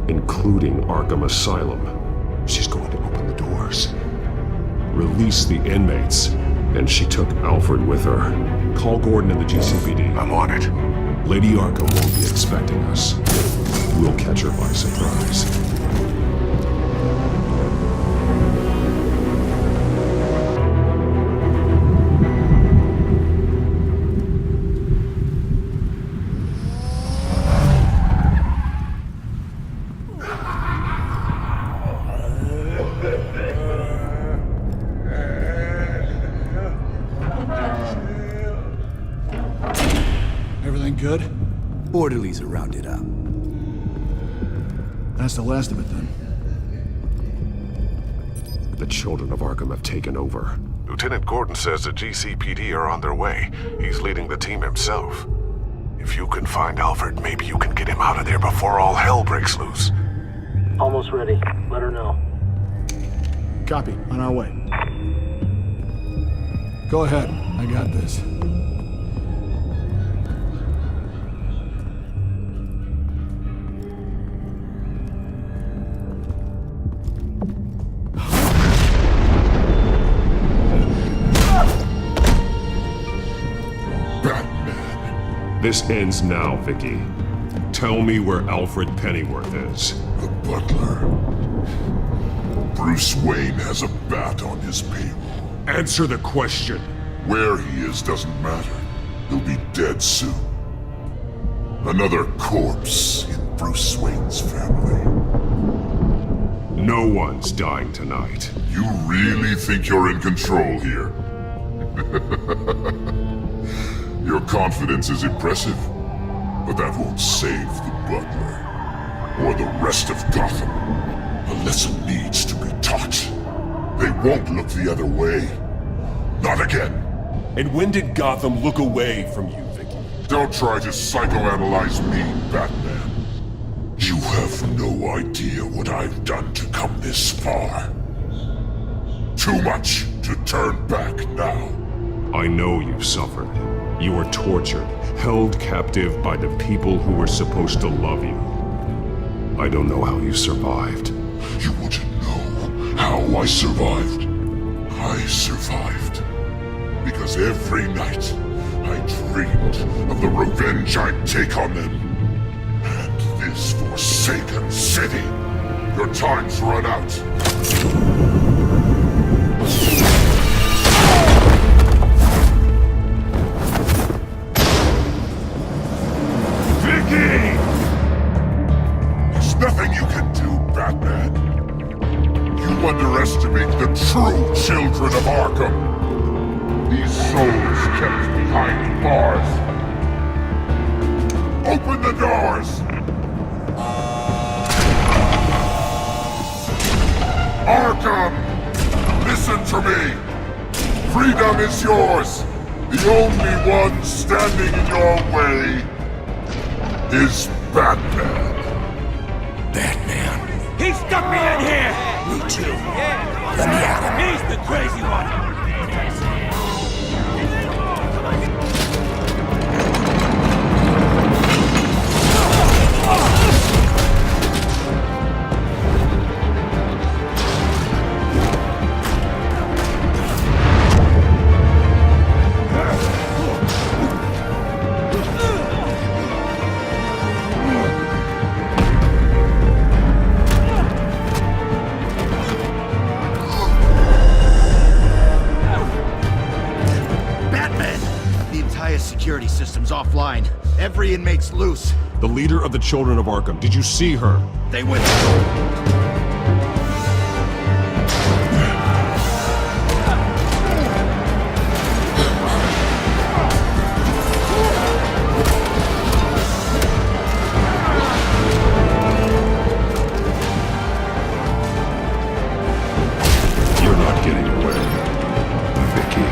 including Arkham Asylum. She's going to open the doors, release the inmates, and she took Alfred with her. Call Gordon and the GCPD. I'm on it. Lady Arkham won't be expecting us. We'll catch her by surprise. Everything good? Orderlies are rounded up. That's the last of it then. The children of Arkham have taken over. Lieutenant Gordon says the GCPD are on their way. He's leading the team himself. If you can find Alfred, maybe you can get him out of there before all hell breaks loose. Almost ready. Let her know. Copy. On our way. Go ahead. I got this. This ends now, Vicky. Tell me where Alfred Pennyworth is. The butler. Bruce Wayne has a bat on his payroll. Answer the question. Where he is doesn't matter. He'll be dead soon. Another corpse in Bruce Wayne's family. No one's dying tonight. You really think you're in control here? Your confidence is impressive, but that won't save the butler, or the rest of Gotham. A lesson needs to be taught. They won't look the other way. Not again. And when did Gotham look away from you, Vicky? Don't try to psychoanalyze me, Batman. You have no idea what I've done to come this far. Too much to turn back now. I know you've suffered. You were tortured, held captive by the people who were supposed to love you. I don't know how you survived. You want to know how I survived? I survived because every night I dreamed of the revenge I'd take on them. And this forsaken city. Your time's run out. There's nothing you can do, Batman. You underestimate the true children of Arkham. These souls kept behind bars. Open the doors! Arkham! Listen to me! Freedom is yours! The only one standing in your way is Batman. Batman. He stuck me in here! Me too. Yeah. Let me at him. He's the crazy one! Security system's offline. Every inmate's loose. The leader of the Children of Arkham, did you see her? They went... You're not getting away, Vicky.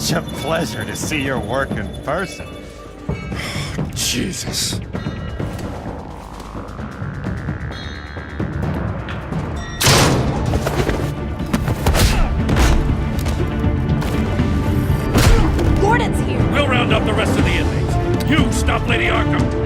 such a pleasure to see your work in person. Jesus. Gordon's here. We'll round up the rest of the inmates. You stop Lady Arkham.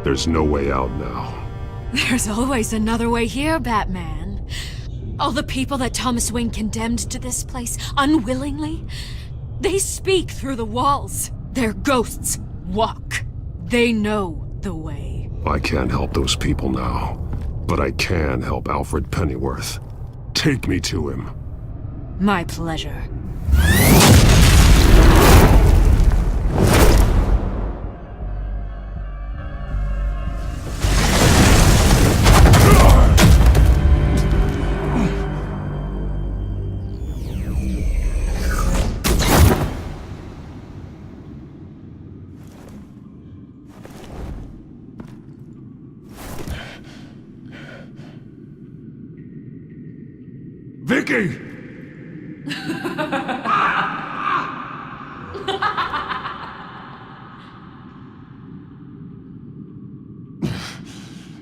There's no way out now. There's always another way here, Batman. All the people that Thomas Wayne condemned to this place unwillingly, they speak through the walls. Their ghosts walk. They know the way. I can't help those people now, but I can help Alfred Pennyworth. Take me to him. My pleasure. Vicky!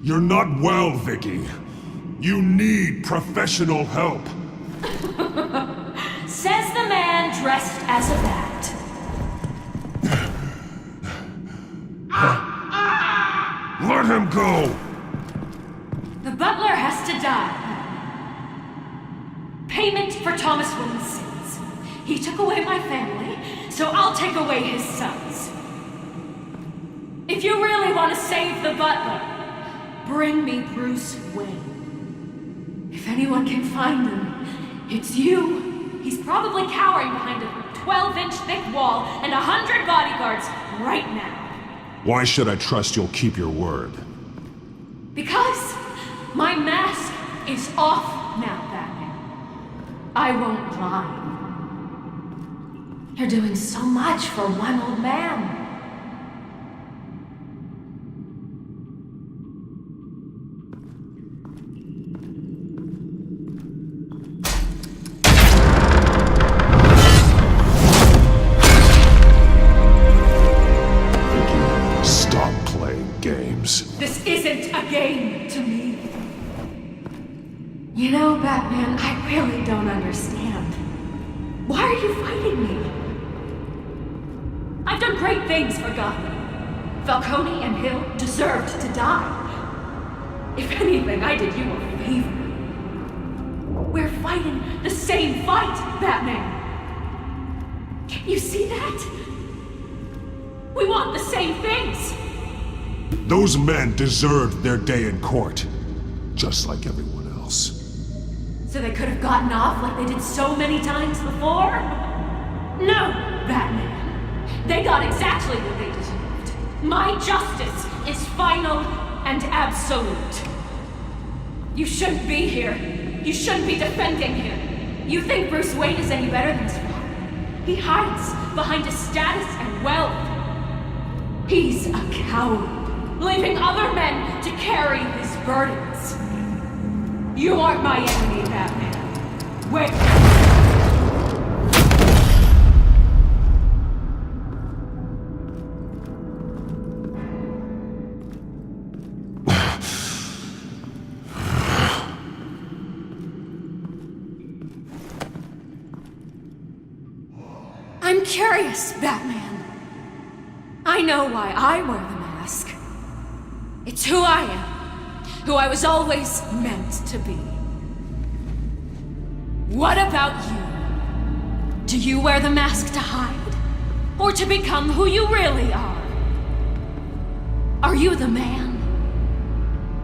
You're not well, Vicky. You need professional help. Says the man dressed as a bat. Let him go! The butler has to die. Payment for Thomas Wayne's sins. He took away my family, so I'll take away his sons. If you really want to save the butler, bring me Bruce Wayne. If anyone can find him, it's you. He's probably cowering behind a 12-inch thick wall and 100 bodyguards right now. Why should I trust you'll keep your word? Because my mask is off now, Batman. I won't lie. You're doing so much for one old man. Stop playing games. This isn't a game to me. You know, Batman, I really don't understand. Why are you fighting me? I've done great things for Gotham. Falcone and Hill deserved to die. If anything, I did you a favor. We're fighting the same fight, Batman. You see that? We want the same things. Those men deserved their day in court, just like everyone else. So they could have gotten off like they did so many times before? No, Batman. They got exactly what they deserved. My justice is final and absolute. You shouldn't be here. You shouldn't be defending him. You think Bruce Wayne is any better than his father? He hides behind his status and wealth. He's a coward, leaving other men to carry his burdens. You aren't my enemy, Batman. Wait. I'm curious, Batman. I know why I wear the mask. It's who I am, who I was always meant to be. What about you? Do you wear the mask to hide, or to become who you really are? Are you the man,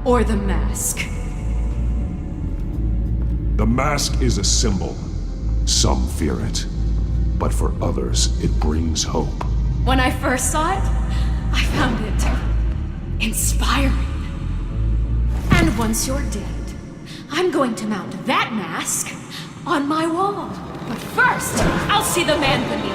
or the mask? The mask is a symbol. Some fear it, but for others, it brings hope. When I first saw it, I found it inspiring. And once you're dead, I'm going to mount that mask on my wall. But first, I'll see the man beneath.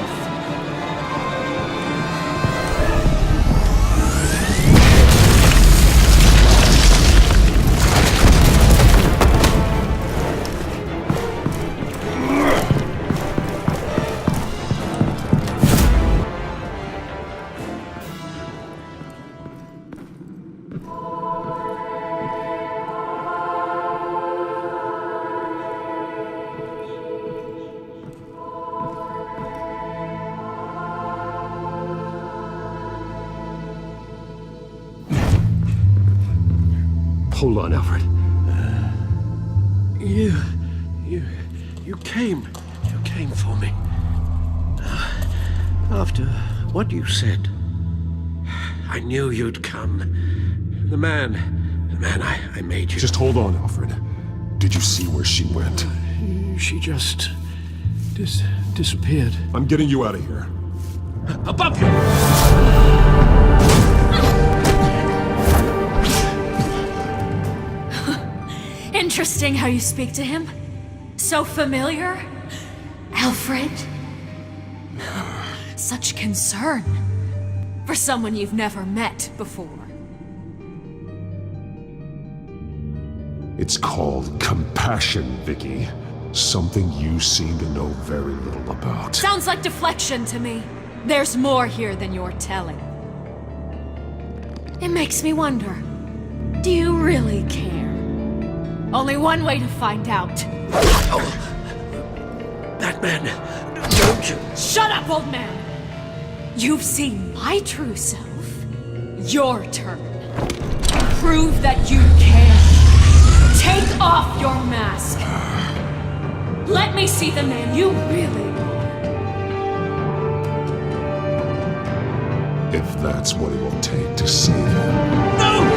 Hold on, Alfred. You came for me. After what you said, I knew you'd come. The man I made you. Just hold on, Alfred. Did you see where she went? She just disappeared. I'm getting you out of here. Above you! Interesting how you speak to him. So familiar. Alfred. Such concern. For someone you've never met before. It's called compassion, Vicky. Something you seem to know very little about. Sounds like deflection to me. There's more here than you're telling. It makes me wonder. Do you really care? Only one way to find out. Batman, don't you? Shut up, old man! You've seen my true self. Your turn. Prove that you care. Take off your mask. Let me see the man you really are. If that's what it will take to save him. No!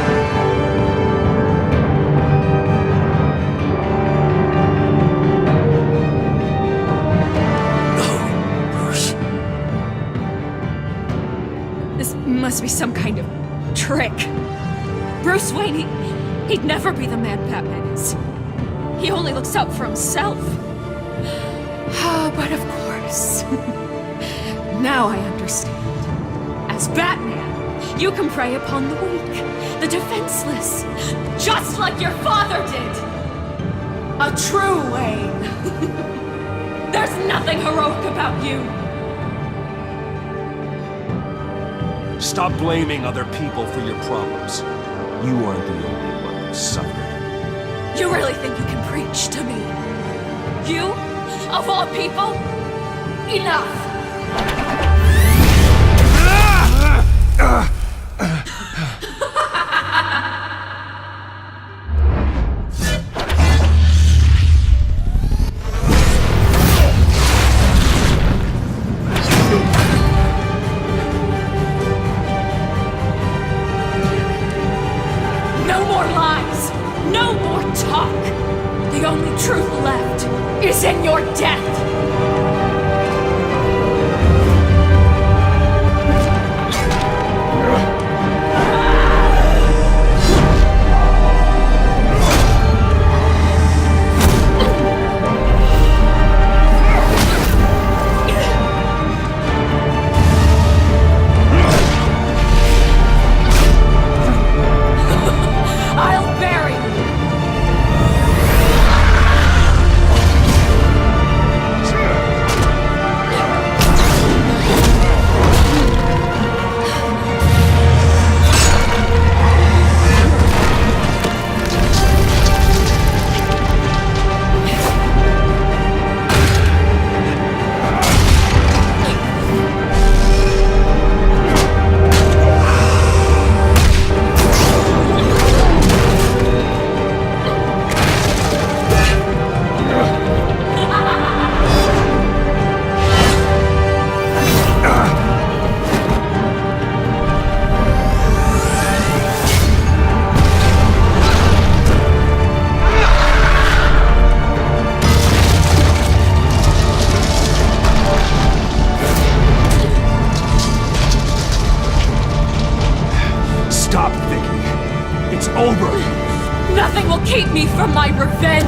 Must be some kind of trick. Bruce Wayne, he'd never be the man Batman is. He only looks out for himself. But of course. Now I understand. As Batman, you can prey upon the weak, the defenseless, just like your father did. A true Wayne. There's nothing heroic about you. Stop blaming other people for your problems. You aren't the only one who suffered. You really think you can preach to me? You? Of all people? Enough! No more lies! No more talk! The only truth left is in your death! I'll bury you! Stop, Vicky. It's over. Nothing will keep me from my revenge!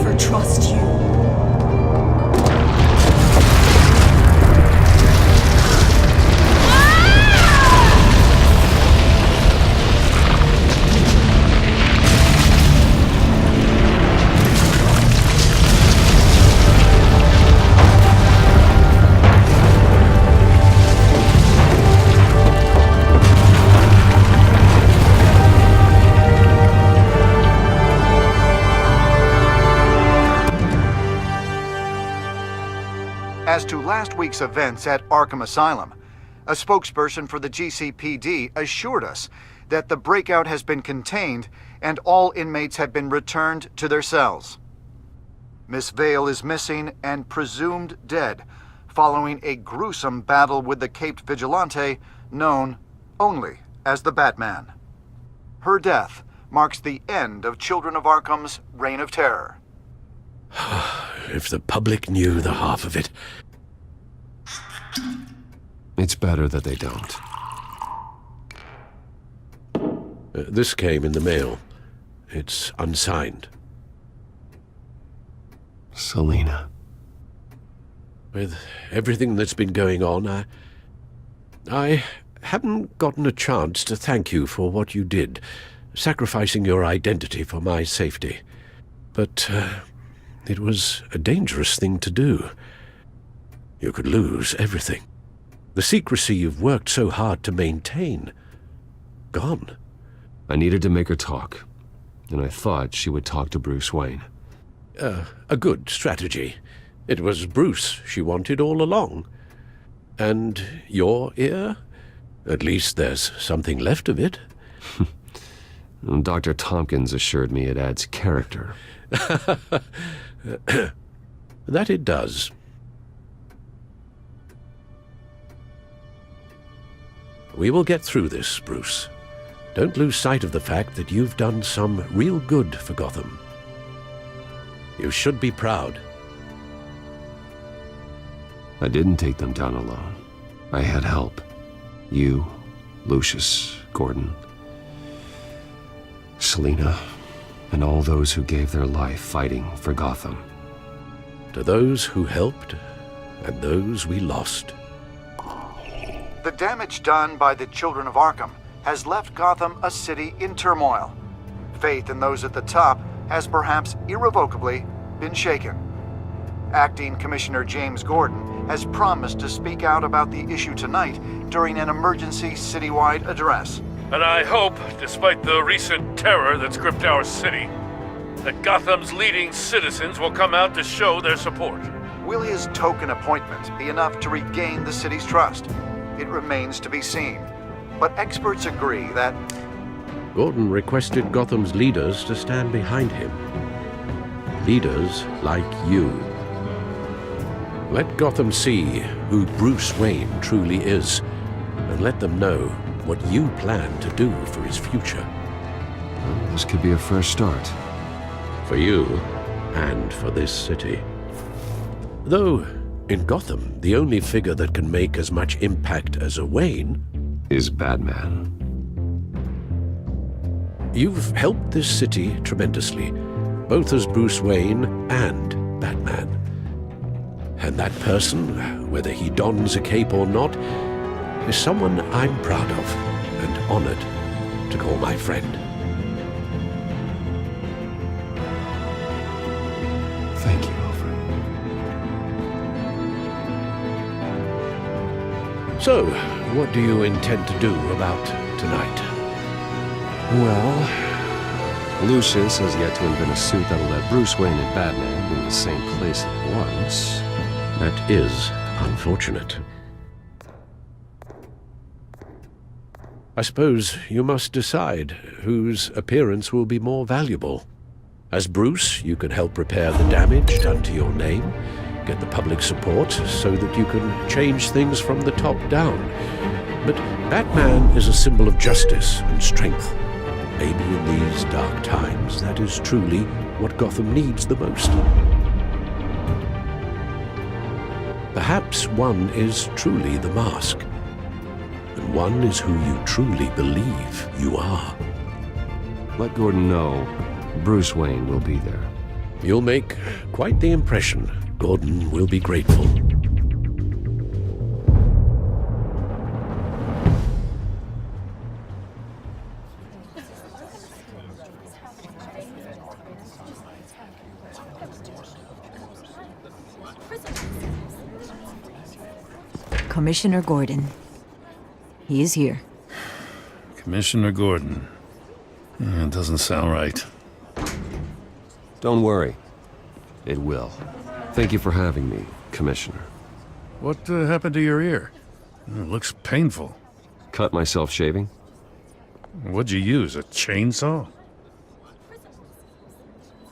never trust you. As to last week's events at Arkham Asylum, a spokesperson for the GCPD assured us that the breakout has been contained and all inmates have been returned to their cells. Miss Vale is missing and presumed dead following a gruesome battle with the caped vigilante known only as the Batman. Her death marks the end of Children of Arkham's reign of terror. If the public knew the half of it. It's better that they don't. This came in the mail. It's unsigned. Selina. With everything that's been going on, I haven't gotten a chance to thank you for what you did, sacrificing your identity for my safety. But it was a dangerous thing to do. You could lose everything. The secrecy you've worked so hard to maintain. Gone. I needed to make her talk, and I thought she would talk to Bruce Wayne. A good strategy. It was Bruce she wanted all along. And your ear? At least there's something left of it. Dr. Tompkins assured me it adds character. That it does. We will get through this, Bruce. Don't lose sight of the fact that you've done some real good for Gotham. You should be proud. I didn't take them down alone. I had help. You, Lucius, Gordon, Selina, and all those who gave their life fighting for Gotham. To those who helped, and those we lost. The damage done by the Children of Arkham has left Gotham a city in turmoil. Faith in those at the top has perhaps irrevocably been shaken. Acting Commissioner James Gordon has promised to speak out about the issue tonight during an emergency citywide address. And I hope, despite the recent terror that's gripped our city, that Gotham's leading citizens will come out to show their support. Will his token appointment be enough to regain the city's trust? It remains to be seen. But experts agree that Gordon requested Gotham's leaders to stand behind him. Leaders like you. Let Gotham see who Bruce Wayne truly is, and let them know what you plan to do for his future. Well, this could be a first start. For you, and for this city. Though, in Gotham, the only figure that can make as much impact as a Wayne is Batman. You've helped this city tremendously, both as Bruce Wayne and Batman. And that person, whether he dons a cape or not, is someone I'm proud of and honored to call my friend. Thank you, Alfred. So, what do you intend to do about tonight? Well, Lucius has yet to invent a suit that'll let Bruce Wayne and Batman be in the same place at once. That is unfortunate. I suppose you must decide whose appearance will be more valuable. As Bruce, you can help repair the damage done to your name, get the public support so that you can change things from the top down. But Batman is a symbol of justice and strength. Maybe in these dark times, that is truly what Gotham needs the most. Perhaps one is truly the mask, and one is who you truly believe you are. Let Gordon know Bruce Wayne will be there. You'll make quite the impression. Gordon will be grateful. Commissioner Gordon. He is here. Commissioner Gordon. It doesn't sound right. Don't worry. It will. Thank you for having me, Commissioner. What happened to your ear? It looks painful. Cut myself shaving? What'd you use, a chainsaw?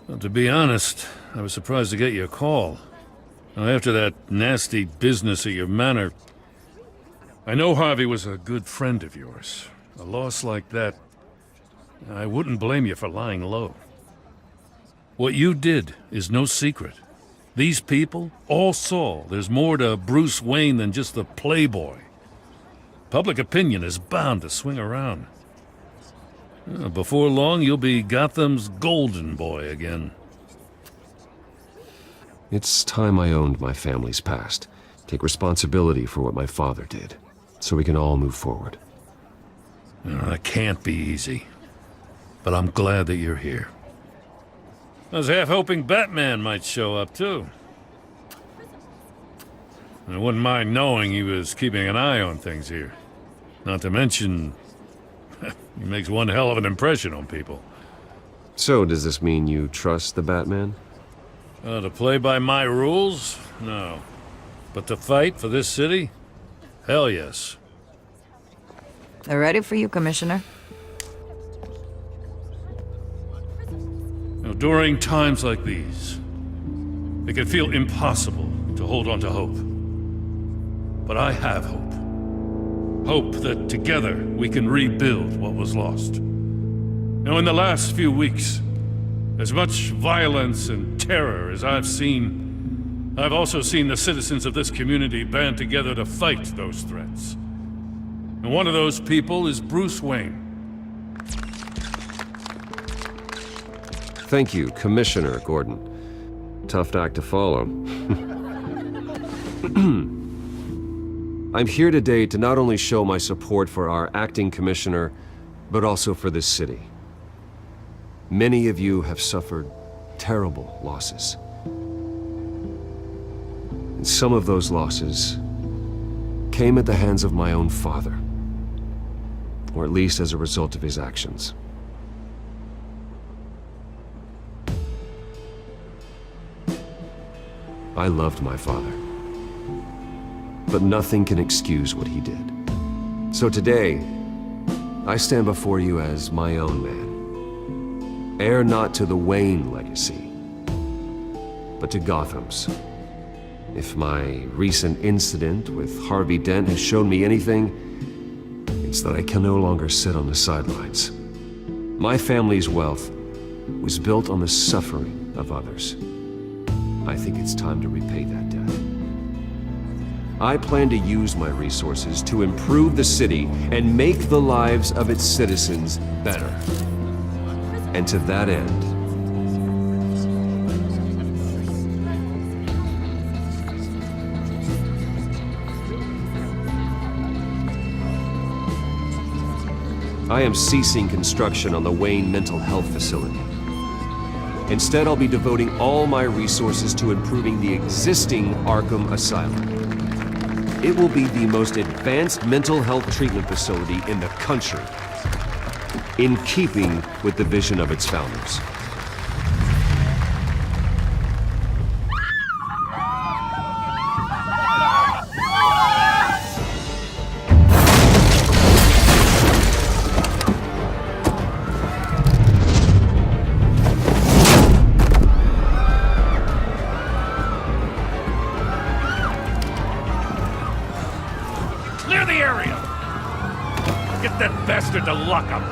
Well, to be honest, I was surprised to get your call. Now, after that nasty business at your manor, I know Harvey was a good friend of yours. A loss like that, I wouldn't blame you for lying low. What you did is no secret. These people all saw there's more to Bruce Wayne than just the playboy. Public opinion is bound to swing around. Before long, you'll be Gotham's golden boy again. It's time I owned my family's past. Take responsibility for what my father did, so we can all move forward. That can't be easy. But I'm glad that you're here. I was half hoping Batman might show up, too. I wouldn't mind knowing he was keeping an eye on things here. Not to mention, he makes one hell of an impression on people. So, does this mean you trust the Batman? To play by my rules? No. But to fight for this city? Hell yes. They're ready for you, Commissioner. During times like these, it can feel impossible to hold on to hope. But I have hope. Hope that together we can rebuild what was lost. Now, in the last few weeks, as much violence and terror as I've seen, I've also seen the citizens of this community band together to fight those threats. And one of those people is Bruce Wayne. Thank you, Commissioner Gordon. Tough act to follow. I'm here today to not only show my support for our acting commissioner, but also for this city. Many of you have suffered terrible losses. And some of those losses came at the hands of my own father, or at least as a result of his actions. I loved my father, but nothing can excuse what he did. So today, I stand before you as my own man, heir not to the Wayne legacy, but to Gotham's. If my recent incident with Harvey Dent has shown me anything, it's that I can no longer sit on the sidelines. My family's wealth was built on the suffering of others. I think it's time to repay that debt. I plan to use my resources to improve the city and make the lives of its citizens better. And to that end, I am ceasing construction on the Wayne Mental Health Facility. Instead, I'll be devoting all my resources to improving the existing Arkham Asylum. It will be the most advanced mental health treatment facility in the country, in keeping with the vision of its founders. Clear the area! Get that bastard to lock up!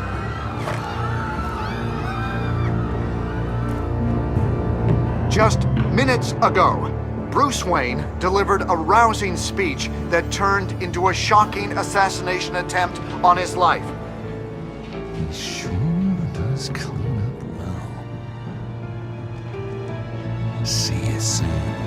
Just minutes ago, Bruce Wayne delivered a rousing speech that turned into a shocking assassination attempt on his life. He sure does clean up well. See you soon.